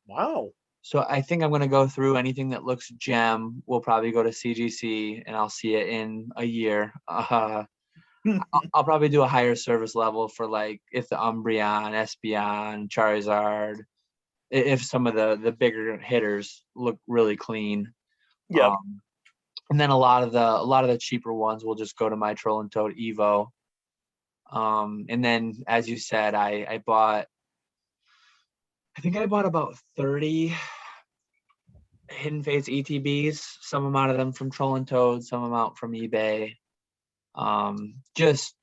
Wow. So I think I'm going to go through anything that looks gem. We'll probably go to CGC, and I'll see it in a year. I'll probably do a higher service level for like if the Umbreon, Espeon, Charizard, if some of the bigger hitters look really clean. Yep. And then a lot of the cheaper ones will just go to my Troll and Toad Evo. And then, as you said, I think I bought about 30 Hidden Fates ETBs, some amount of them from Troll and Toad, some amount from eBay. Just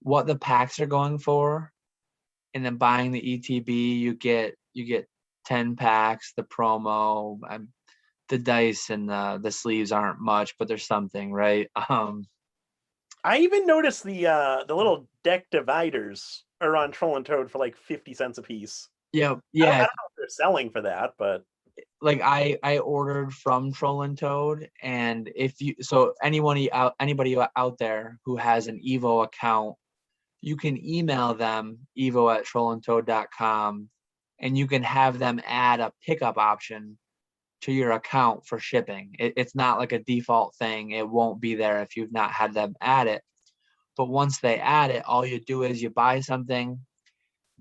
what the packs are going for, and then buying the ETB, you get 10 packs, the promo, the dice and the sleeves aren't much, but there's something, right? I even noticed the little deck dividers are on Troll and Toad for like 50 cents a piece. Yeah, I don't yeah. know if they're selling for that, but Like I ordered from Troll and Toad, and anybody out there who has an Evo account, you can email them evo@trollandtoad.com, and you can have them add a pickup option to your account for shipping. It's not like a default thing. It won't be there if you've not had them add it. But once they add it, all you do is you buy something,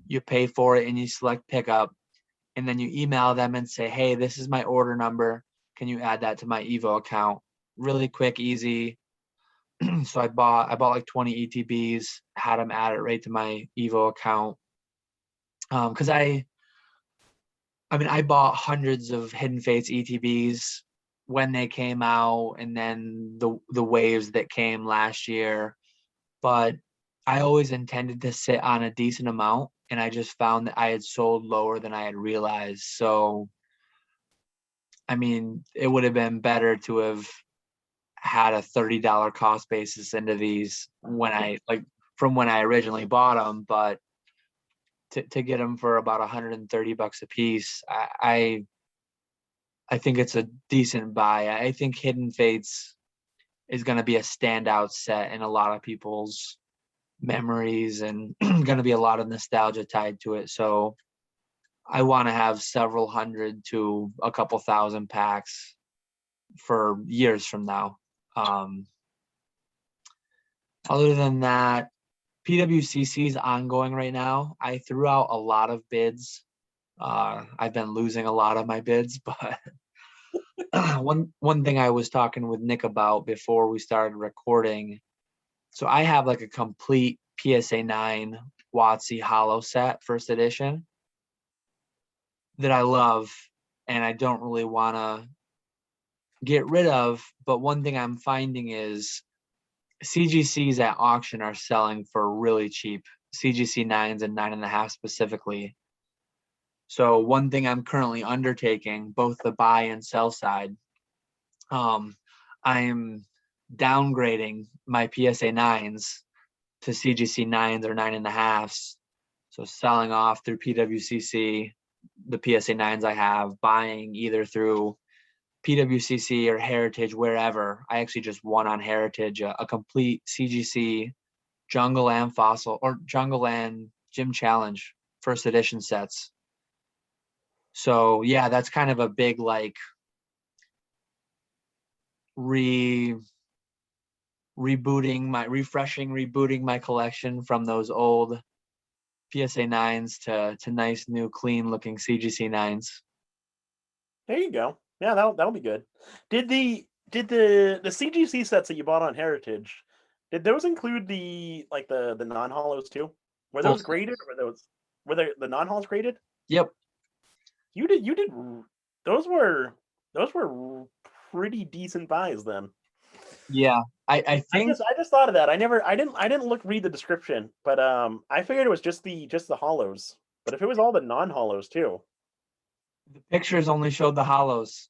you pay for it, and you select pickup. And then you email them and say, hey, this is my order number. Can you add that to my Evo account? Really quick, easy. So I bought like 20 ETBs, had them add it right to my Evo account. Because I mean, I bought hundreds of Hidden Fates ETBs when they came out, and then the waves that came last year. But I always intended to sit on a decent amount, and I just found that I had sold lower than I had realized. So, I mean, it would have been better to have had a $30 cost basis into these when I like from when I originally bought them, but to get them for about 130 bucks a piece, I think it's a decent buy. I think Hidden Fates is going to be a standout set in a lot of people's memories and going to be a lot of nostalgia tied to it. So I want to have several hundred to a couple thousand packs for years from now. Other than that, PWCC is ongoing right now. I threw out a lot of bids. I've been losing a lot of my bids, but one thing I was talking with Nick about before we started recording. So I have like a complete PSA 9 WotC Hollow set, first edition, that I love, and I don't really want to get rid of. But one thing I'm finding is CGCs at auction are selling for really cheap. CGC 9s and 9.5 specifically. So one thing I'm currently undertaking, both the buy and sell side, I'm downgrading my PSA 9s to CGC 9s or 9.5s. So selling off through PWCC, the PSA 9s I have, buying either through PWCC or Heritage, wherever. I actually just won on Heritage a complete CGC Jungle and Fossil or Jungle and Gym Challenge first edition sets. So yeah, that's kind of a big like rebooting my collection from those old PSA 9s to nice new clean looking CGC 9s. There you go. Yeah, that'll be good. Did the CGC sets that you bought on Heritage, did those include the non hollows too? Were Full those set. graded, or were they the non hollows graded? Yep. You did those were pretty decent buys then. Yeah. I think I just thought of that. I didn't read the description, but I figured it was just the hollows. But if it was all the non hollows too. the pictures only showed the hollows.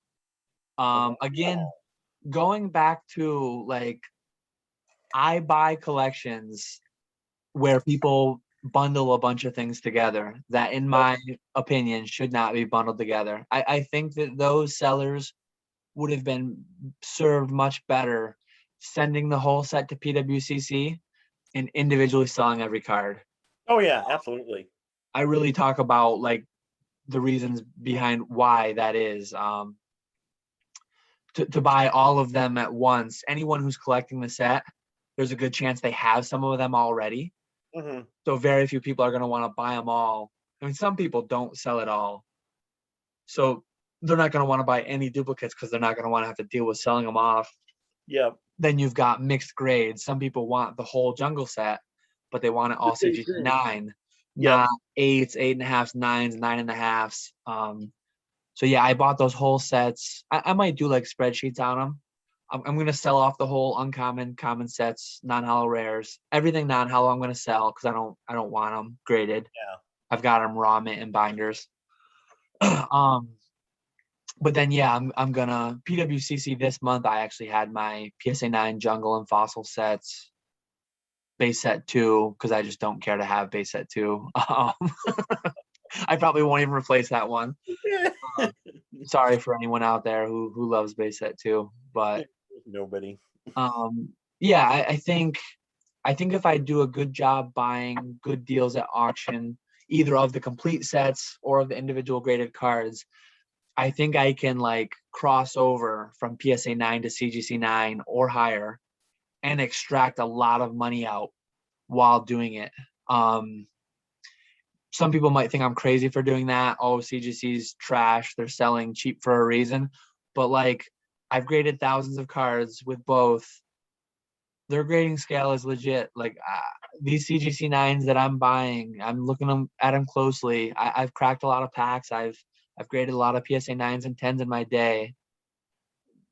Again, going back to like I buy collections where people bundle a bunch of things together that in my opinion should not be bundled together. I think that those sellers would have been served much better sending the whole set to PWCC and individually selling every card. Oh yeah, absolutely. I really talk about like the reasons behind why that is. To buy all of them at once, anyone who's collecting the set, there's a good chance they have some of them already. Mm-hmm. So very few people are going to want to buy them all. I mean, some people don't sell it all. So they're not going to want to buy any duplicates because they're not going to want to have to deal with selling them off. Yep. Then you've got mixed grades. Some people want the whole jungle set, but they want it all CGC 9, not 8s, 8.5s, 9s, 9.5s. So yeah, I bought those whole sets. I might do like spreadsheets on them. I'm gonna sell off the whole uncommon, common sets, non-hollow rares, everything non-hollow. I'm gonna sell because I don't want them graded. Yeah. I've got them raw mint and binders. But then yeah, I'm gonna PWCC this month. I actually had my PSA 9 jungle and fossil sets, base set 2 because I just don't care to have base set 2. I probably won't even replace that one. Sorry for anyone out there who loves base set 2, but nobody. Yeah, I think if I do a good job buying good deals at auction, either of the complete sets or of the individual graded cards, I think I can like cross over from PSA 9 to CGC 9 or higher and extract a lot of money out while doing it. Some people might think I'm crazy for doing that. Oh, CGC's trash. They're selling cheap for a reason. But like I've graded thousands of cards with both. Their grading scale is legit. Like these CGC 9s that I'm buying, I'm looking at them closely. I've cracked a lot of packs. I've I've graded a lot of PSA 9s and 10s in my day.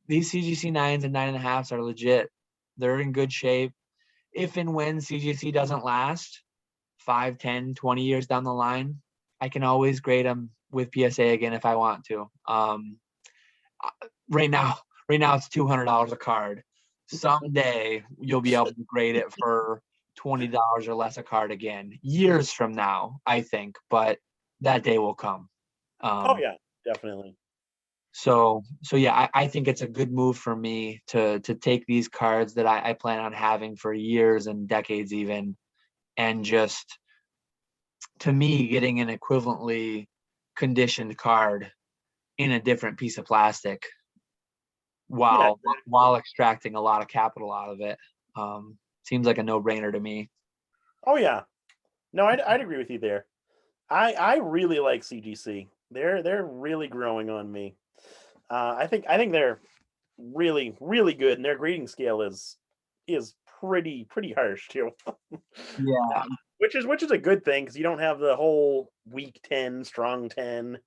These CGC 9s and 9.5s are legit. They're in good shape. If and when CGC doesn't last 5, 10, 20 years down the line, I can always grade them with PSA again if I want to. Right now it's $200 a card. Someday you'll be able to grade it for $20 or less a card again. Years from now, I think, but that day will come. Oh yeah, definitely. So yeah, I think it's a good move for me to take these cards that I plan on having for years and decades even, and just, to me, getting an equivalently conditioned card in a different piece of plastic Yeah, while extracting a lot of capital out of it. Seems like a no-brainer to me. oh yeah. No, I'd agree with you there. I really like CGC. They're really growing on me. I think they're really really good, and their grading scale is pretty harsh too. Yeah, Which is a good thing because you don't have the whole weak 10, strong 10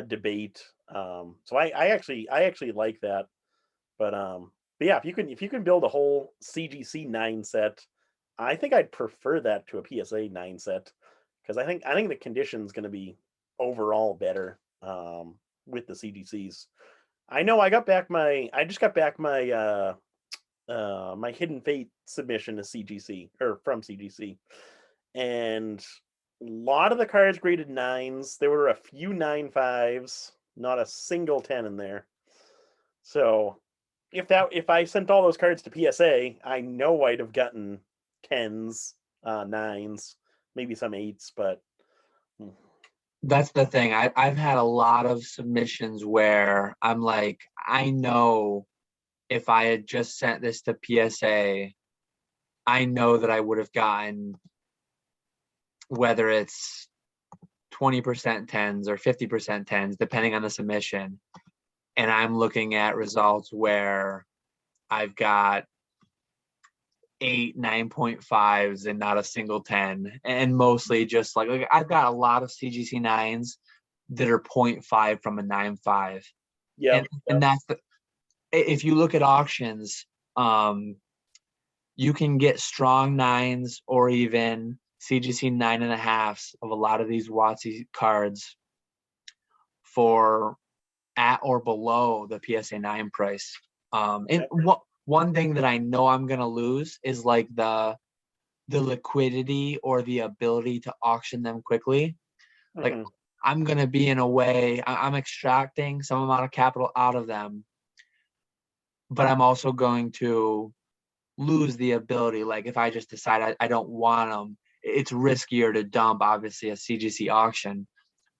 debate. So I actually like that. But yeah, if you can build a whole CGC 9 set, I think I'd prefer that to a PSA 9 set because I think the condition's going to be overall better with the CGCs. I know I just got back my Hidden Fate submission to CGC or from CGC, and a lot of the cards graded 9s. There were a few 9.5s, not a single 10 in there. So if I sent all those cards to PSA, I know I'd have gotten 10s, 9s, maybe some 8s, but that's the thing. I've had a lot of submissions where I'm like, I know if I had just sent this to PSA, I know that I would have gotten, whether it's 20% 10s or 50% 10s, depending on the submission. And I'm looking at results where I've got 8, 9.5s and not a single 10. And mostly just like I've got a lot of CGC 9s that are 0.5 from a 9.5. yeah, And that's if you look at auctions, you can get strong 9s or even CGC 9.5s of a lot of these WotC cards for at or below the PSA 9 price. And one thing that I know I'm gonna lose is like the liquidity or the ability to auction them quickly. Like I'm gonna be in a way, I'm extracting some amount of capital out of them, but I'm also going to lose the ability. Like if I just decide I don't want them, it's riskier to dump obviously a CGC auction,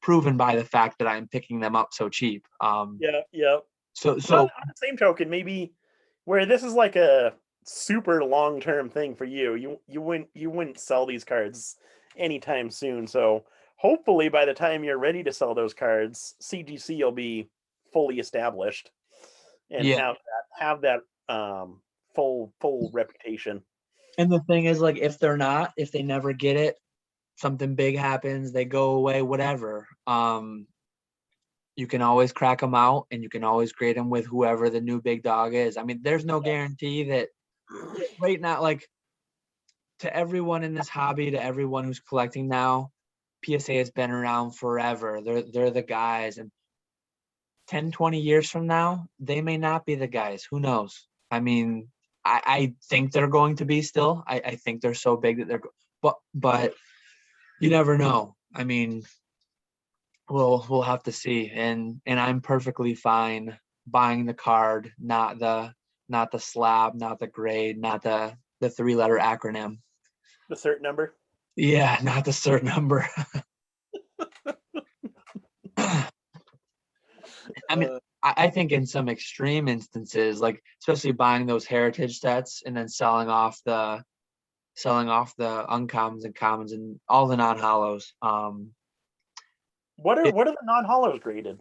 proven by the fact that I'm picking them up so cheap. yeah. So But on the same token, maybe where this is like a super long term thing for you, you wouldn't sell these cards anytime soon. So hopefully by the time you're ready to sell those cards, CGC will be fully established and yeah, have that full reputation. and the thing is, like, if they never get it, something big happens, they go away, whatever. You can always crack them out, and you can always grade them with whoever the new big dog is. I mean, there's no guarantee that right now, like, to everyone in this hobby, to everyone who's collecting now, PSA has been around forever. They're the guys, and 10, 20 years from now, they may not be the guys. Who knows? I mean, I think they're going to be still. I think they're so big that but you never know. I mean, we'll have to see. And I'm perfectly fine buying the card, not the slab, not the grade, not the 3-letter acronym. The cert number. Yeah, not the cert number. I mean, I think in some extreme instances, like especially buying those heritage sets and then selling off the uncommons and commons and all the non-hollows. What are the non-hollows graded?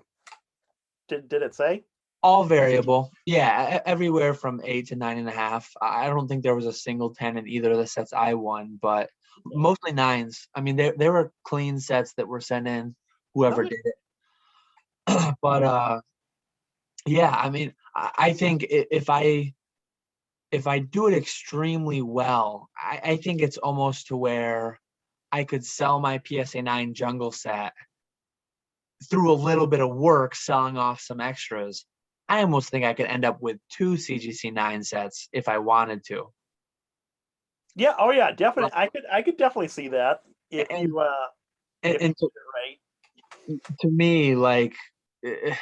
Did it say? All variable. Yeah, everywhere from 8 to 9.5. I don't think there was a single 10 in either of the sets I won, but mostly 9s. I mean, there were clean sets that were sent in, whoever Nice. did it. But yeah, I mean, I think if I do it extremely well, I think it's almost to where I could sell my PSA 9 jungle set through a little bit of work, selling off some extras. I almost think I could end up with 2 CGC 9 sets if I wanted to. Yeah. Oh yeah. Like, Definitely. I could definitely see that if and you and, if you and did it to me, like, right.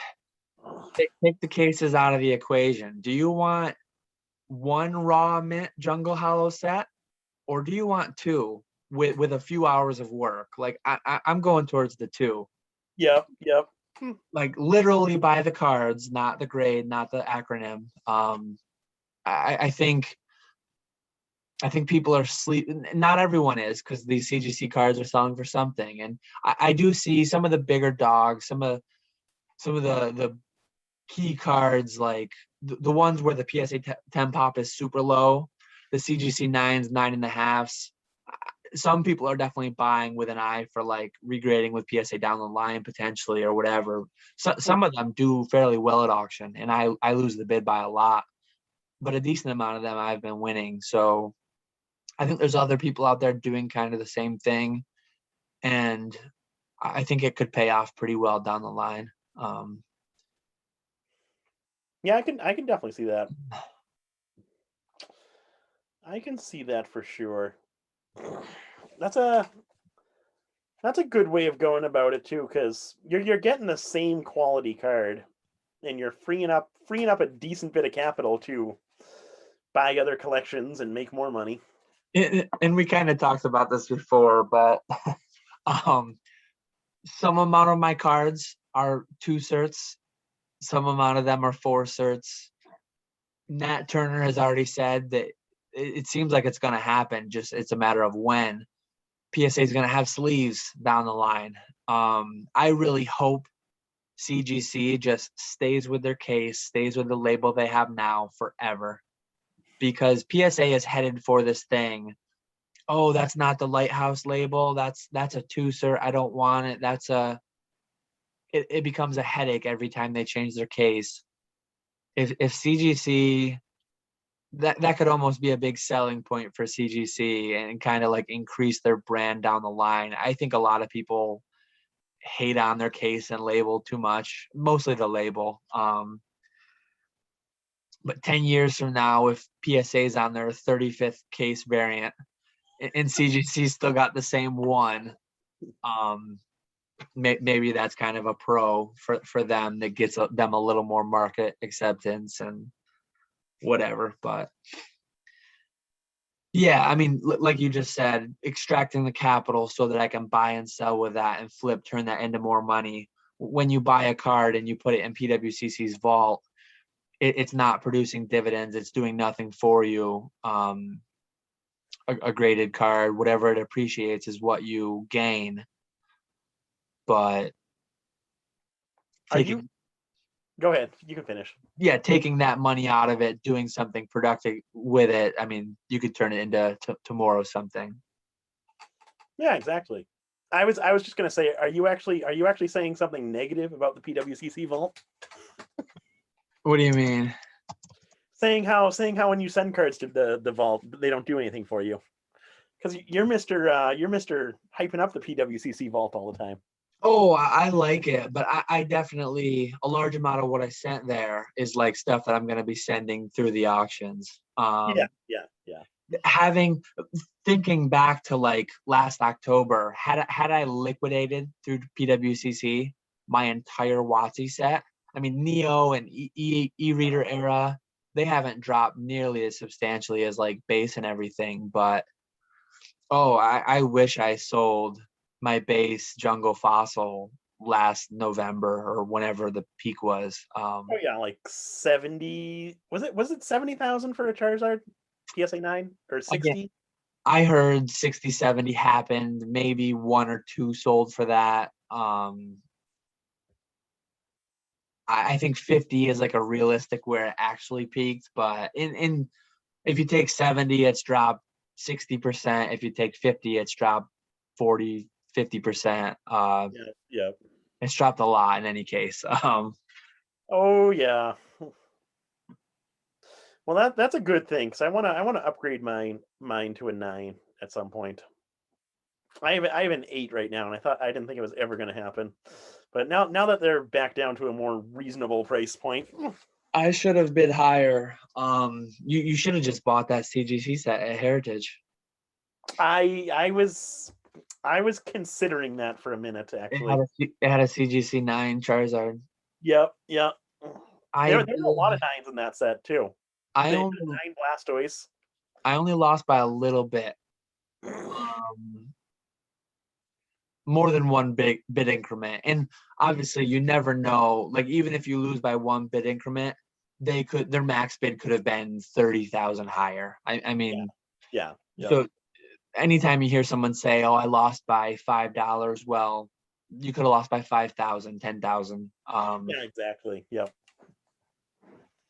take the cases out of the equation. Do you want one raw mint jungle hollow set, or do you want 2 with a few hours of work? Like, I'm going towards the 2. Yep. Yep. Hmm. Like, literally buy the cards, not the grade, not the acronym. I think people are sleeping. Not everyone is, because these CGC cards are selling for something, and I do see some of the bigger dogs, some of the key cards, like the ones where the PSA 10 pop is super low, the CGC 9s, 9.5s. Some people are definitely buying with an eye for like regrading with PSA down the line potentially, or whatever. So, some of them do fairly well at auction, and I lose the bid by a lot, but a decent amount of them I've been winning. So I think there's other people out there doing kind of the same thing, and I think it could pay off pretty well down the line. Yeah. I can definitely see that. I can see that for sure. That's a that's a good way of going about it too, because you're getting the same quality card, and you're freeing up a decent bit of capital to buy other collections and make more money. And we kind of talked about this before, but um, some amount of my cards are 2 certs, some amount of them are 4 certs. Nat Turner has already said that it seems like it's going to happen. Just it's a matter of when. PSA is going to have sleeves down the line. I really hope CGC just stays with their case, stays with the label they have now forever, because PSA is headed for this thing. Oh, that's not the Lighthouse label. That's a 2 cert. I don't want it. It becomes a headache every time they change their case. If CGC, that could almost be a big selling point for CGC and kind of like increase their brand down the line. I think a lot of people hate on their case and label too much, mostly the label. But 10 years from now, if PSA is on their 35th case variant and CGC still got the same one, maybe that's kind of a pro for them that gets them a little more market acceptance and whatever. But yeah, I mean, like you just said, extracting the capital so that I can buy and sell with that and flip, turn that into more money. When you buy a card and you put it in PWCC's vault, it's not producing dividends. It's doing nothing for you. A graded card, whatever it appreciates is what you gain. But Are you? taking Go ahead. You can finish. taking that money out of it, doing something productive with it. I mean, you could turn it into tomorrow something. Yeah, exactly. I was just gonna say, are you actually saying something negative about the PWCC vault? What do you mean? Saying how when you send cards to the vault, they don't do anything for you, because you're Mister hyping up the PWCC vault all the time. Oh, I like it, but I definitely, a large amount of what I sent there is like stuff that I'm going to be sending through the auctions. Yeah, yeah, yeah. Having Thinking back to like last October, had I liquidated through PWCC my entire WotC set, I mean Neo and e-reader era, they haven't dropped nearly as substantially as like base and everything, but oh, I wish I sold my base jungle fossil last November or whenever the peak was. Oh yeah, like 70. Was it 70,000 for a Charizard PSA 9 or Again, 60? I heard 60, 70 happened, maybe 1 or 2 sold for that. I think 50 is like a realistic where it actually peaked, but in if you take 70, it's dropped 60%. If you take 50, it's dropped 40, 50%. Yeah, yeah. It's dropped a lot in any case. Oh yeah. Well, that's a good thing because I wanna upgrade mine to a 9 at some point. I have an 8 right now, and I didn't think it was ever going to happen, but now that they're back down to a more reasonable price point, I should have bid higher. You should have just bought that CGC set at Heritage. I was considering that for a minute actually. It had a CGC 9 Charizard. Yep. I There's a lot of did. nines in that set too. I The only 9 Blastoise. I only lost by a little bit. Um, More than one bid increment, and obviously you never know. Like even if you lose by one bid increment, their max bid could have been 30,000 higher. I Yeah, mean, yeah, yep, so anytime you hear someone say, "Oh, I lost by $5," well, you could have lost by 5,000, 10,000. yeah, exactly. Yep.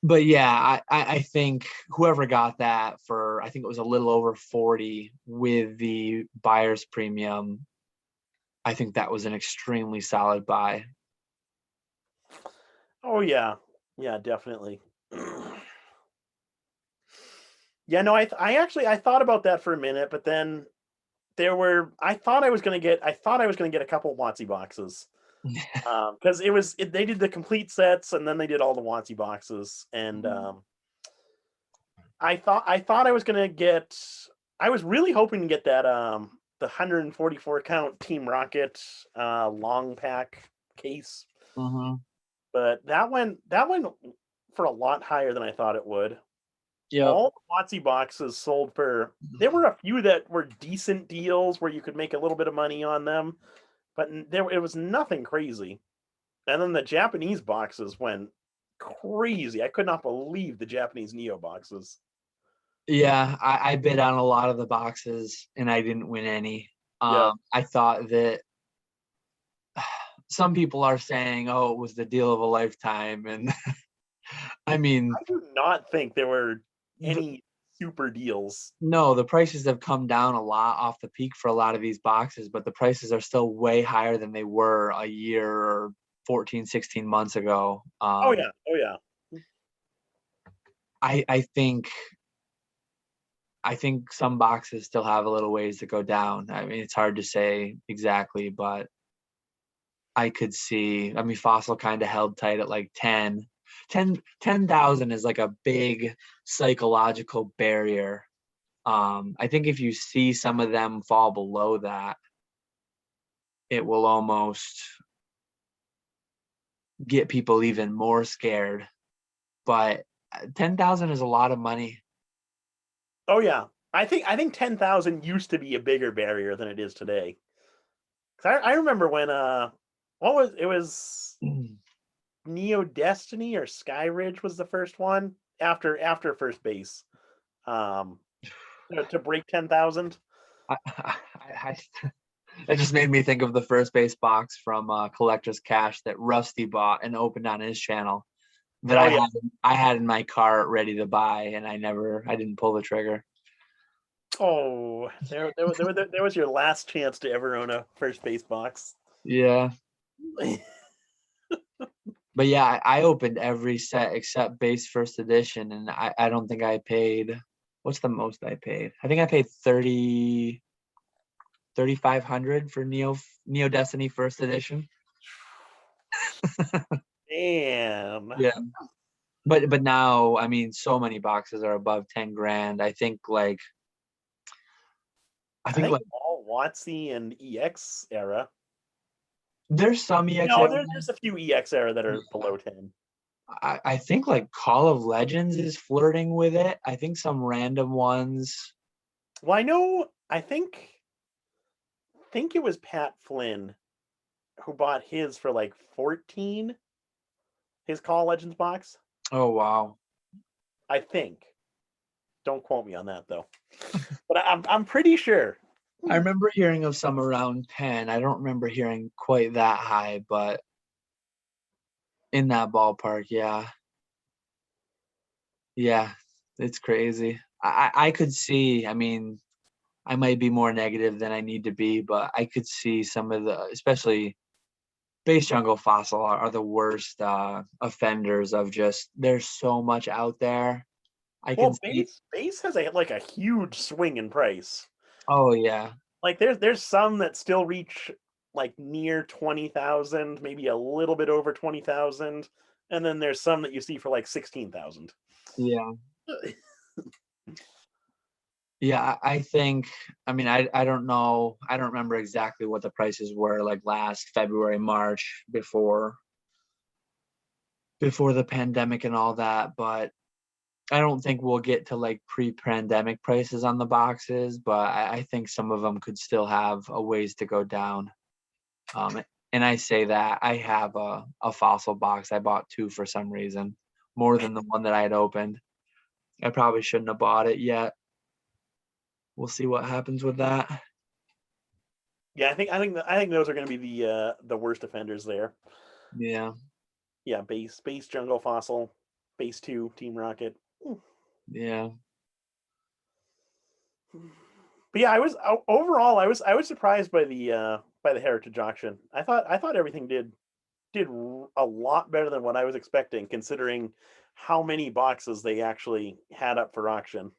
But yeah, I think whoever got that for, I think it was a little over 40 with the buyer's premium. I think that was an extremely solid buy. Oh yeah, yeah, definitely. Yeah, no, I thought about that for a minute, but then I thought I was gonna get a couple WotC boxes. Because they did the complete sets and then they did all the WotC boxes, and I thought I was gonna get. I was really hoping to get that the 144 count Team Rocket long pack case, Mhm. but that went for a lot higher than I thought it would. Yep. All the WotC boxes sold for. There were a few that were decent deals where you could make a little bit of money on them, but it was nothing crazy. And then the Japanese boxes went crazy. I could not believe the Japanese Neo boxes. Yeah, I bid on a lot of the boxes and I didn't win any. Yeah. I thought that some people are saying, "Oh, it was the deal of a lifetime," and I mean, I do not think there were the, any super deals. no, the prices have come down a lot off the peak for a lot of these boxes, but the prices are still way higher than they were a year or 14, 16 months ago. Oh yeah. Oh yeah. I think some boxes still have a little ways to go down. I mean, it's hard to say exactly, but I could see. I mean, Fossil kind of held tight at like 10,000 is like a big psychological barrier. I think if you see some of them fall below that, it will almost get people even more scared. But 10,000 is a lot of money. Oh yeah. I think 10,000 used to be a bigger barrier than it is today. 'Cause I remember when what was it was Neo Destiny or Sky Ridge was the first one after first base. Um to break 10,000. I, I, It just made me think of the first base box from Collector's Cash that Rusty bought and opened on his channel that Oh yeah. I had in my cart ready to buy, and I didn't pull the trigger. Oh, there was your last chance to ever own a first base box. Yeah, but yeah, I opened every set except base first edition, and I don't think I paid. What's the most I paid? I think I paid 3,500 for Neo Destiny first edition. Damn. Yeah, but now I mean, so many boxes are above 10 grand. I I think think like all WotC and EX era. there's some No, EXA. there's a few EX era that are below 10. I think like Call of Legends is flirting with it. I think some random ones. Well, I know. I think it was Pat Flynn who bought his for like 14. His Call of Legends box. Oh wow. I think. Don't quote me on that though. But I'm pretty sure. I remember hearing of some around 10. I don't remember hearing quite that high, but in that ballpark, yeah. Yeah, it's crazy. I could see, I mean, I might be more negative than I need to be, but I could see some of the, especially Base Jungle Fossil are the worst offenders of just there's so much out there. I can Well, see. base has a huge swing in price. Oh yeah, Like there's some that still reach like near 20,000, maybe a little bit over 20,000, and then there's some that you see for like 16,000. yeah, yeah. I think. I mean, I don't know. I don't remember exactly what the prices were like last February, March before the pandemic and all that, but I don't think we'll get to like pre-pandemic prices on the boxes, but I think some of them could still have a ways to go down. And I say that I have a fossil box. I bought two for some reason, more than the one that I had opened. I probably shouldn't have bought it yet. We'll see what happens with that. Yeah, I think those are going to be the worst offenders there. Yeah, Yeah, base jungle fossil, base 2 Team Rocket. yeah, But yeah, overall I was surprised by the heritage auction. I thought everything did a lot better than what I was expecting, considering how many boxes they actually had up for auction.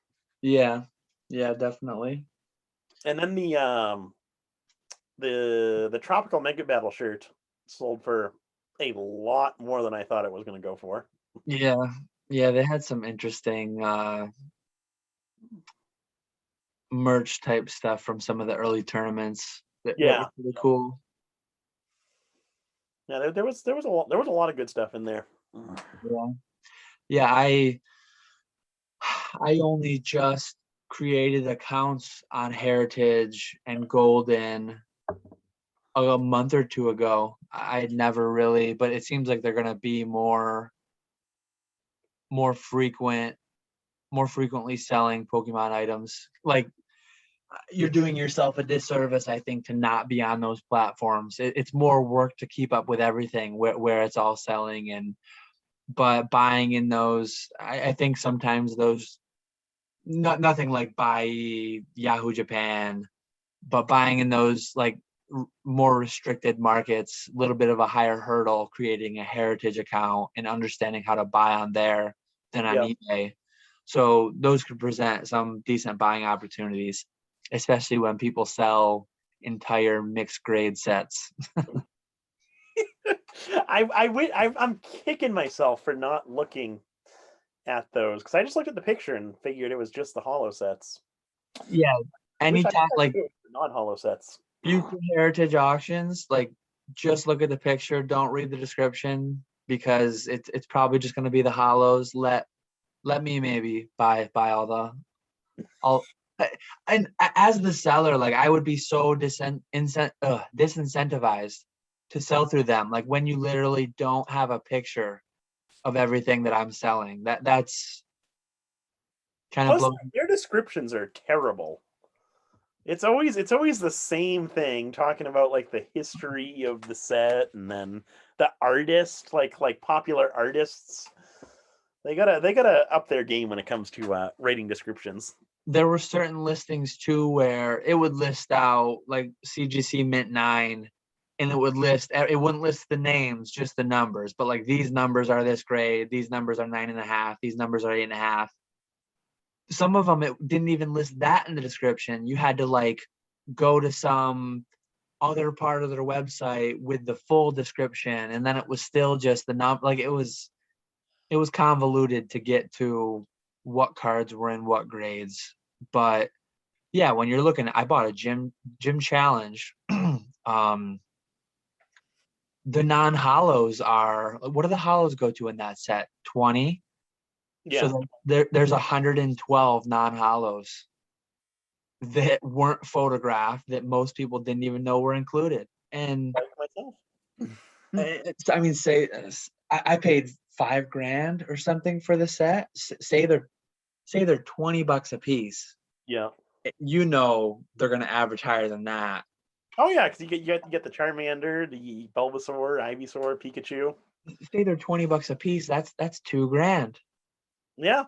yeah, yeah, definitely. And then the tropical mega battle shirt sold for a lot more than I thought it was going to go for. Yeah, yeah, they had some interesting merch type stuff from some of the early tournaments that Yeah, were pretty cool. yeah. There was a lot of good stuff in there. Yeah. Yeah, I only just created accounts on Heritage and Golden a month or two ago. I had never really, but it seems like they're gonna be more frequent, more frequently selling Pokemon items. Like you're doing yourself a disservice, I think, to not be on those platforms. It's more work to keep up with everything where it's all selling and but buying in those, I think sometimes those nothing like buy Yahoo Japan, but buying in those like more restricted markets, a little bit of a higher hurdle, creating a heritage account and understanding how to buy on there than on Yeah. eBay. So those could present some decent buying opportunities, especially when people sell entire mixed grade sets. I'm kicking myself for not looking at those because I just looked at the picture and figured it was just the hollow sets. Yeah, I wish anytime I like knew it was non-hollow sets. future heritage auctions, like just look at the picture, don't read the description because it's probably just going to be the hollows. Let me maybe buy all and as the seller, like I would be so disincentivized to sell through them. Like when you literally don't have a picture of everything that I'm selling. That's kind of Plus, blows. their descriptions are terrible. It's always the same thing, talking about like the history of the set, and then the artist, like popular artists. They gotta up their game when it comes to writing descriptions. There were certain listings too where it would list out like CGC Mint 9 and it wouldn't list the names, just the numbers. But like these numbers are this grade, these numbers are 9.5, these numbers are 8.5. Some of them it didn't even list that in the description. You had to like go to some other part of their website with the full description, and then it was still just the number. Like it was convoluted to get to what cards were in what grades. But yeah, when you're looking, I bought a gym challenge. um, the non hollows are what do the hollows go to in that set? 20. Yeah, So there's 112 non hollows that weren't photographed that most people didn't even know were included. And like myself. I mean, say I paid $5,000 or something for the set. Say they're $20 a piece. Yeah. You know they're gonna average higher than that. Oh yeah, because you get the Charmander, the Bulbasaur, Ivysaur, Pikachu. Say they're $20 a piece. That's $2,000. Yeah.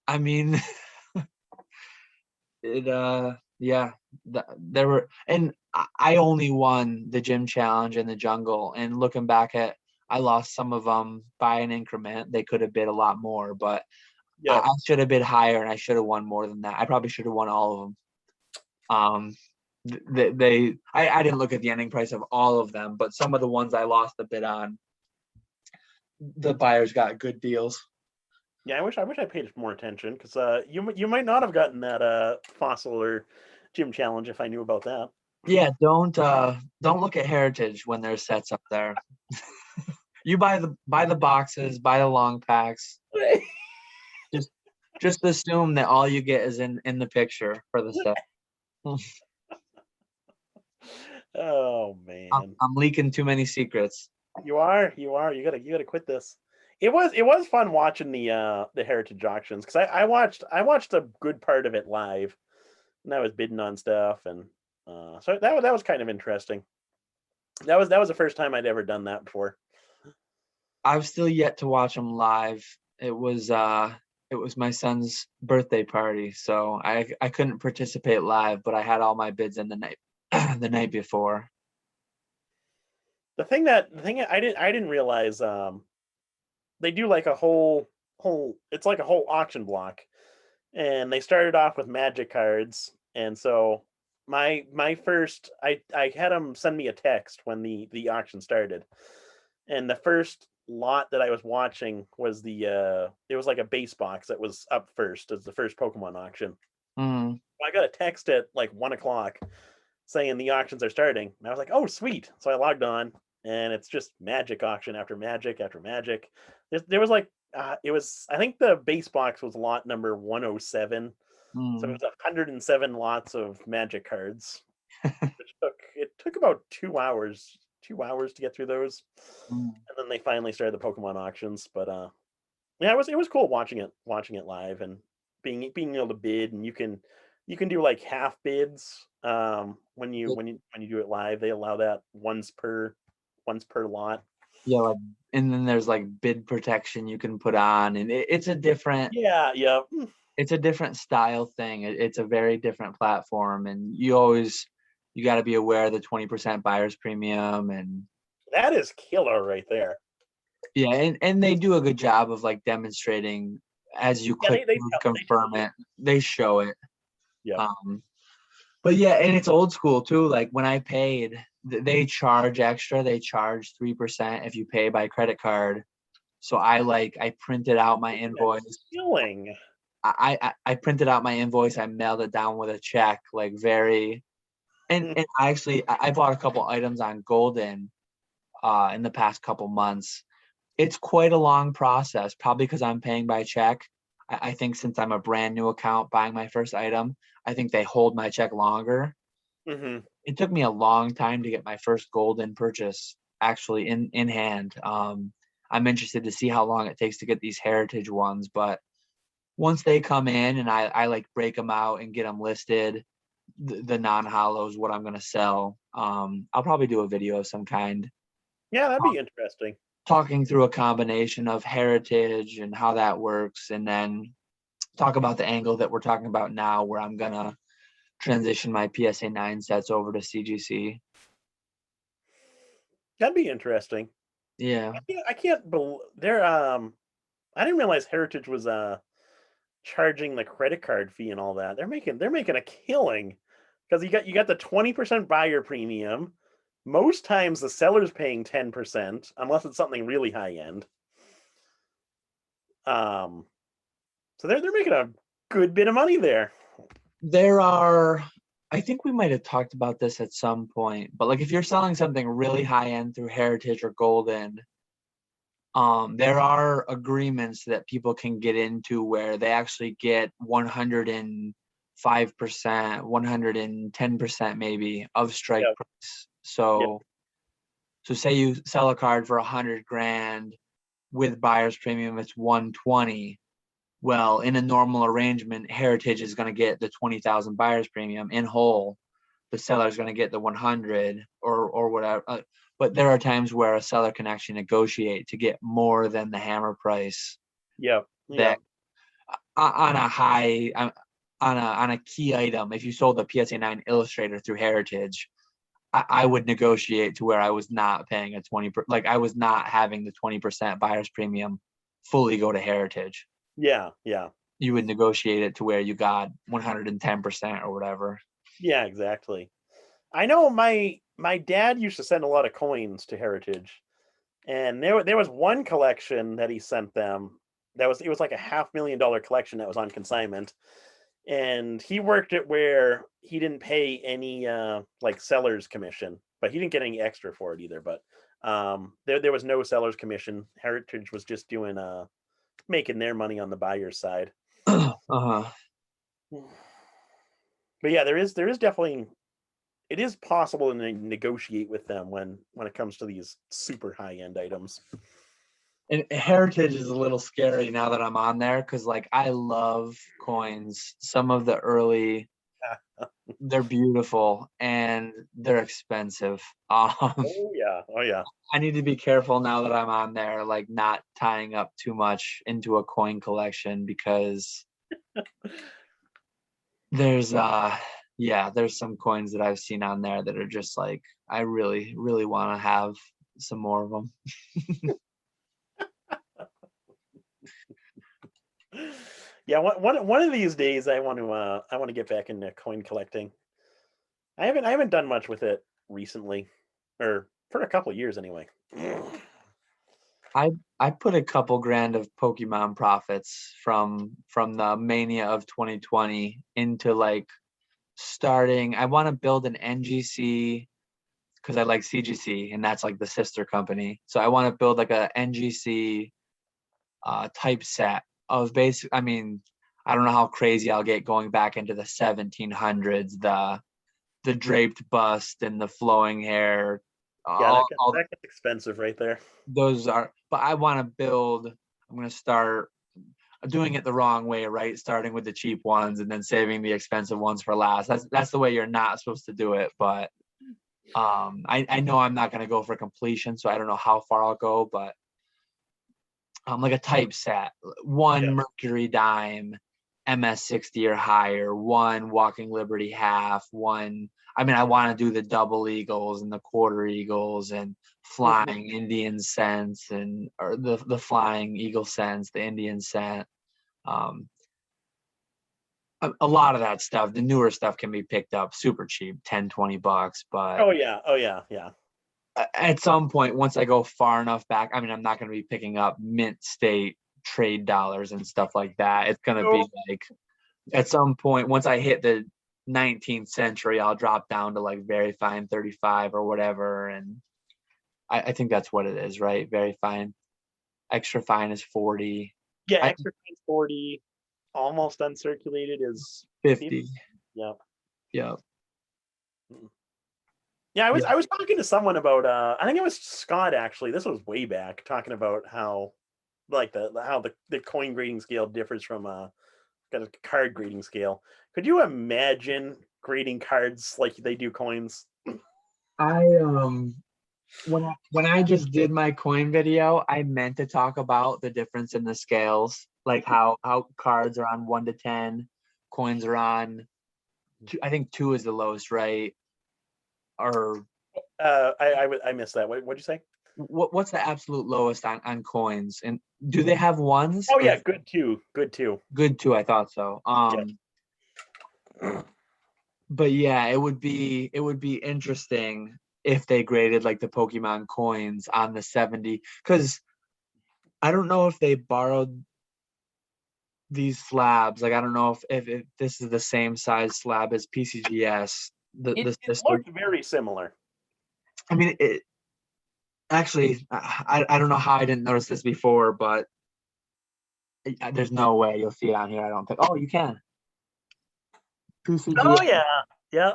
I mean, it yeah. There were and I only won the gym challenge and the jungle, and looking back at, I lost some of them by an increment. They could have bid a lot more, but Yeah. I should have bid higher, and I should have won more than that. I probably should have won all of them. I didn't look at the ending price of all of them, but some of the ones I lost a bid on, the buyers got good deals. Yeah, I wish I paid more attention because you might not have gotten that fossil or gym challenge if I knew about that. Yeah, don't look at Heritage when there's sets up there. You buy the boxes, buy the long packs. Just just assume that all you get is in the picture for the set. Oh man, I'm leaking too many secrets. you are you gotta quit this. It was fun watching the heritage auctions because I watched a good part of it live and I was bidding on stuff and so that was kind of interesting. That was the first time I'd ever done that before. I've still yet to watch them live. It was my son's birthday party, so I couldn't participate live, but I had all my bids in the night the night before. The thing I didn't realize they do like a whole it's like a whole auction block and they started off with magic cards and so my first I had them send me a text when the auction started and the first lot that I was watching was it was like a base box that was up first as the first Pokemon auction. Mm. I got a text at like 1 o'clock saying the auctions are starting. And I was like, oh sweet. So I logged on and it's just magic auction after magic after magic. There was like it was I think the base box was lot number 107. So it Mm. was 107 lots of magic cards. It took about 2 hours to get through those. Mm. And then they finally started the Pokemon auctions. But yeah, it was cool watching it live and being able to bid and you can do like half bids when you do it live. They allow that once per lot. Yeah, like, and then there's like bid protection you can put on, and it's a different Yeah, yeah. it's a different style thing. It's a very different platform, and you got to be aware of the 20% buyer's premium, and That is killer right there. yeah, and they do a good job of like demonstrating as you Yeah, click they to tell confirm you. it. They show it. Yep. Um, but yeah, and it's old school too. Like when I paid, they charge extra. They charge 3% if you pay by credit card. So I printed out my That's invoice. killing. I printed out my invoice. I mailed it down with a check, like very. And I bought a couple items on Golden in the past couple months. It's quite a long process, probably because I'm paying by check. I think since I'm a brand new account buying my first item, I think they hold my check longer. Hmm. It took me a long time to get my first Golden purchase actually in hand. I'm interested to see how long it takes to get these heritage ones, but once they come in and I like break them out and get them listed, the non-hollows, what I'm going to sell, I'll probably do a video of some kind Yeah, that'd be interesting. talking through a combination of heritage and how that works, and then talk about the angle that we're talking about now, where I'm going to transition my PSA 9 sets over to CGC. That'd be interesting. Yeah. I can't believe they're I didn't realize Heritage was charging the credit card fee and all that. They're making a killing because you got the 20% buyer premium. Most times the seller's paying 10% unless it's something really high end. Um, so they're making a good bit of money there. There are, I think we might have talked about this at some point, but like if you're selling something really high end through Heritage or Golden, there are agreements that people can get into where they actually get 105%, 110% maybe of strike Yeah, price. yeah, So say you sell a card for 100 grand with buyer's premium, it's 120. Well, in a normal arrangement, Heritage is going to get the 20,000 buyer's premium in whole. The seller is going to get the 100 or whatever. But there are times where a seller can actually negotiate to get more than the hammer price yeah, yeah. that on a high on a key item. If you sold the PSA 9 Illustrator through Heritage, I would negotiate to where I was not paying a 20%, like I was not having the 20% buyer's premium fully go to Heritage. Yeah, yeah, You would negotiate it to where you got 110% or whatever. yeah, exactly. I know my dad used to send a lot of coins to Heritage, and there was one collection that he sent them that was, it was like a $500,000 collection that was on consignment, and he worked it where he didn't pay any like seller's commission, but he didn't get any extra for it either. But there was no seller's commission. Heritage was just doing making their money on the buyer's side. Uh-huh. But yeah, there is definitely, it is possible to negotiate with them when it comes to these super high end items. And Heritage is a little scary now that I'm on there because like I love coins. Some of the early, they're beautiful and they're expensive. Oh yeah, oh yeah. I need to be careful now that I'm on there, like not tying up too much into a coin collection because there's yeah, there's some coins that I've seen on there that are just like I really, really want to have some more of them. Yeah, one of these days I want to get back into coin collecting. I haven't done much with it recently, or for a couple of years anyway. I put a couple grand of Pokemon profits from the mania of 2020 into like starting. I want to build an NGC because I like CGC and that's like the sister company. So I want to build like a NGC type set of basic. I mean, I don't know how crazy I'll get going back into the 1700s, the draped bust and the flowing hair. Yeah, All that gets expensive right there. those are, but I want to build. I'm going to start doing it the wrong way, right? Starting with the cheap ones and then saving the expensive ones for last. That's the way you're not supposed to do it. But I know I'm not going to go for completion, so I don't know how far I'll go. But like a type set, one Yeah. Mercury dime, MS60 or higher, one Walking Liberty half, one. I mean, I want to do the double eagles and the quarter eagles and flying Indian cents and or the flying eagle cents, the Indian cent. Um, a lot of that stuff, the newer stuff can be picked up super cheap, 10-20 bucks. But Oh yeah, oh yeah, yeah. at some point, once I go far enough back, I mean, I'm not going to be picking up mint state trade dollars and stuff like that. It's going to be like at some point, once I hit the 19th century, I'll drop down to like very fine 35 or whatever. And I think that's what it is, right? Very fine. Extra fine is 40. Yeah, extra fine 40, almost uncirculated is 50. Yeah. Yeah. Yeah, I was talking to someone about I think it was Scott actually. This was way back, talking about how like the coin grading scale differs from kind of card grading scale. Could you imagine grading cards like they do coins? I when I just did my coin video, I meant to talk about the difference in the scales, like how cards are on 1 to 10, coins are on two, I think 2 is the lowest, right? Or I missed that. What'd you say? what's the absolute lowest on coins? And do they have ones? Oh Or yeah, good too. Good too. good too, I thought so. Yeah. But yeah, it would be interesting if they graded like the Pokemon coins on the 70, because I don't know if they borrowed these slabs. Like I don't know if this is the same size slab as PCGS, the It sister. looked very similar. I mean, it actually, I don't know how I didn't notice this before, but there's no way you'll see it on here. I don't think. Oh, you can. PCGS. Oh yeah, yeah.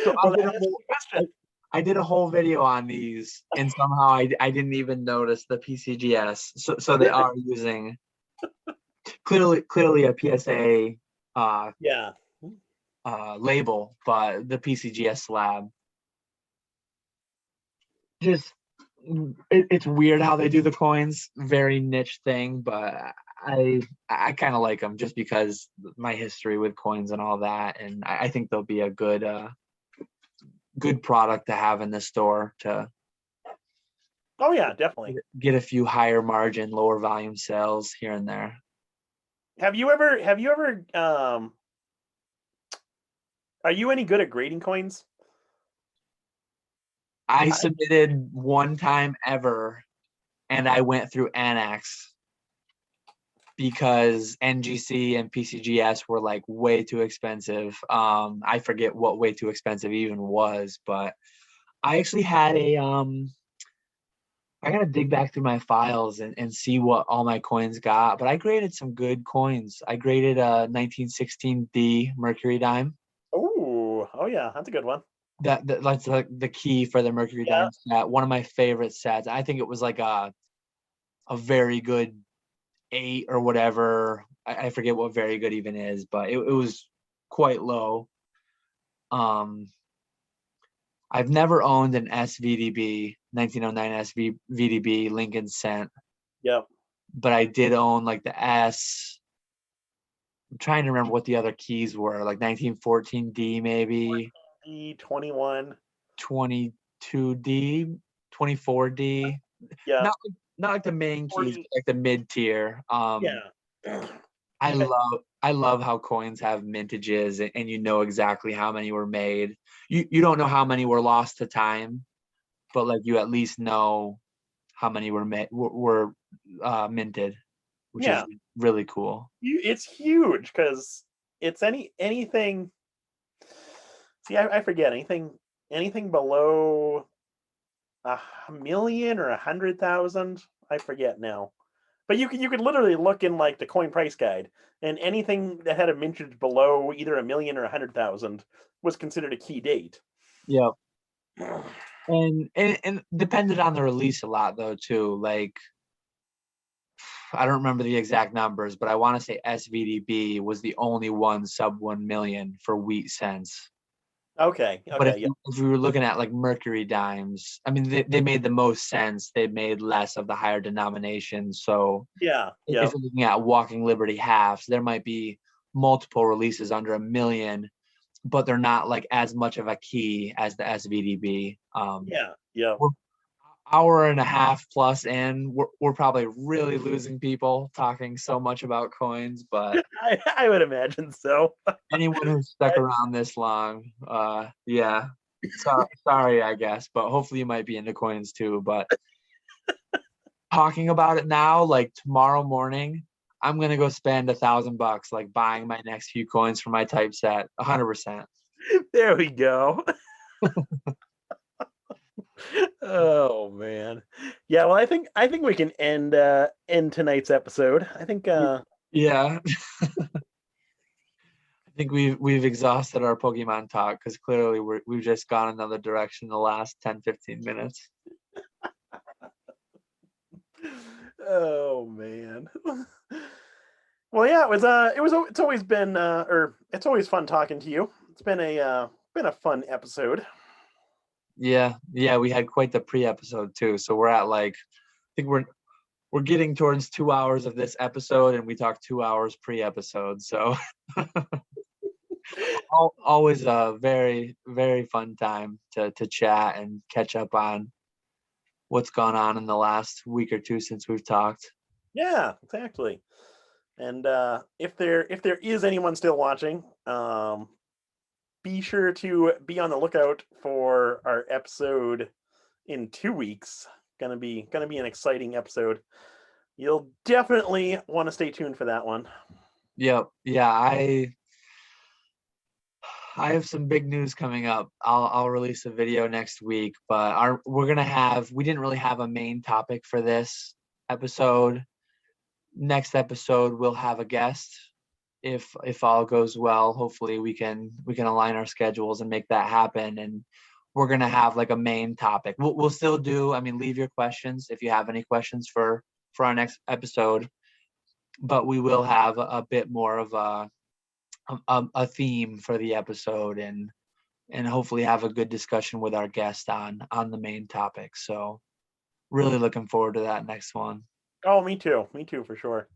So Well, that's the question. I did a whole video on these, and somehow I didn't even notice the PCGS. So they are using clearly a PSA Yeah. label, but the PCGS slab. Just it's weird how they do the coins. Very niche thing, but I kind of like them just because my history with coins and all that, and I think they'll be a good good product to have in the store to Oh yeah, definitely. get a few higher margin, lower volume sales here and there. Have you ever are you any good at grading coins? I submitted one time ever, and I went through Annex because NGC and PCGS were like way too expensive. I forget what way too expensive even was, but I actually had I gotta dig back through my files and see what all my coins got. But I graded some good coins. I graded a 1916D Mercury dime. Oh yeah, that's a good one. That's like the key for the Mercury Yeah, dime set. One of my favorite sets. I think it was like a very good 8 or whatever. I forget what very good even is, but it was quite low. Um, I've never owned an SVDB 1909 SVDB Lincoln Cent, yep. but I did own like the S. I'm trying to remember what the other keys were, like 1914D maybe, E21. 22D, 24D. Yeah, Not like the main keys, 40. but like the mid tier. Yeah. Yeah. I love how coins have mintages and you know exactly how many were made. You don't know how many were lost to time, but like you at least know how many were minted, which is Yeah. really cool. It's huge because it's anything. See, I forget anything below 1 million or 100,000. I forget now. But you could literally look in like the coin price guide, and anything that had a mintage below either 1 million or 100,000 was considered a key date. Yeah. And depended on the release a lot though too. Like I don't remember the exact numbers, but I want to say SVDB was the only one sub 1 million for wheat cents. Okay. But Okay. Yeah. if we were looking at like Mercury dimes, I mean, they made the most sense. They made less of the higher denominations. So Yeah. if Yeah. you're looking at Walking Liberty halves, there might be multiple releases under 1 million, but they're not like as much of a key as the SVDB. Yeah. Yeah. We're hour and a half plus in. We're probably really losing people talking so much about coins, but I would imagine so. anyone who's stuck around this long, yeah. Sorry, I guess, but hopefully you might be into coins too. But talking about it now, like tomorrow morning, I'm gonna go spend $1,000 like buying my next few coins for my typeset. 100%. There we go. Oh man. Yeah, well I think we can end tonight's episode. I think Yeah, I think we've exhausted our Pokemon talk because clearly we've just gone another direction the last 10-15 minutes. oh man. Well, yeah, it's always been or it's always fun talking to you. It's been a fun episode. Yeah, we had quite the pre-episode too. So we're at like I think we're getting towards 2 hours of this episode and we talked 2 hours pre-episode. So always a very, very fun time to chat and catch up on what's gone on in the last week or two since we've talked. Yeah, exactly. And if there is anyone still watching, be sure to be on the lookout for our episode in 2 weeks. Gonna be an exciting episode. You'll definitely want to stay tuned for that one. Yep. Yeah, I have some big news coming up. I'll release a video next week, but we didn't really have a main topic for this episode. Next episode we'll have a guest if all goes well. Hopefully we can align our schedules and make that happen, and we're going to have like a main topic. We'll still do, I mean, leave your questions if you have any questions for our next episode, but we will have a bit more of a theme for the episode, and hopefully have a good discussion with our guest on the main topic. So really looking forward to that next one. Oh, me too. Me too for sure.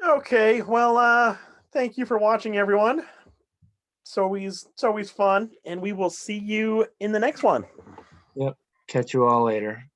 Okay, well, thank you for watching, everyone. It's always fun, and we will see you in the next one. Yep. Catch you all later.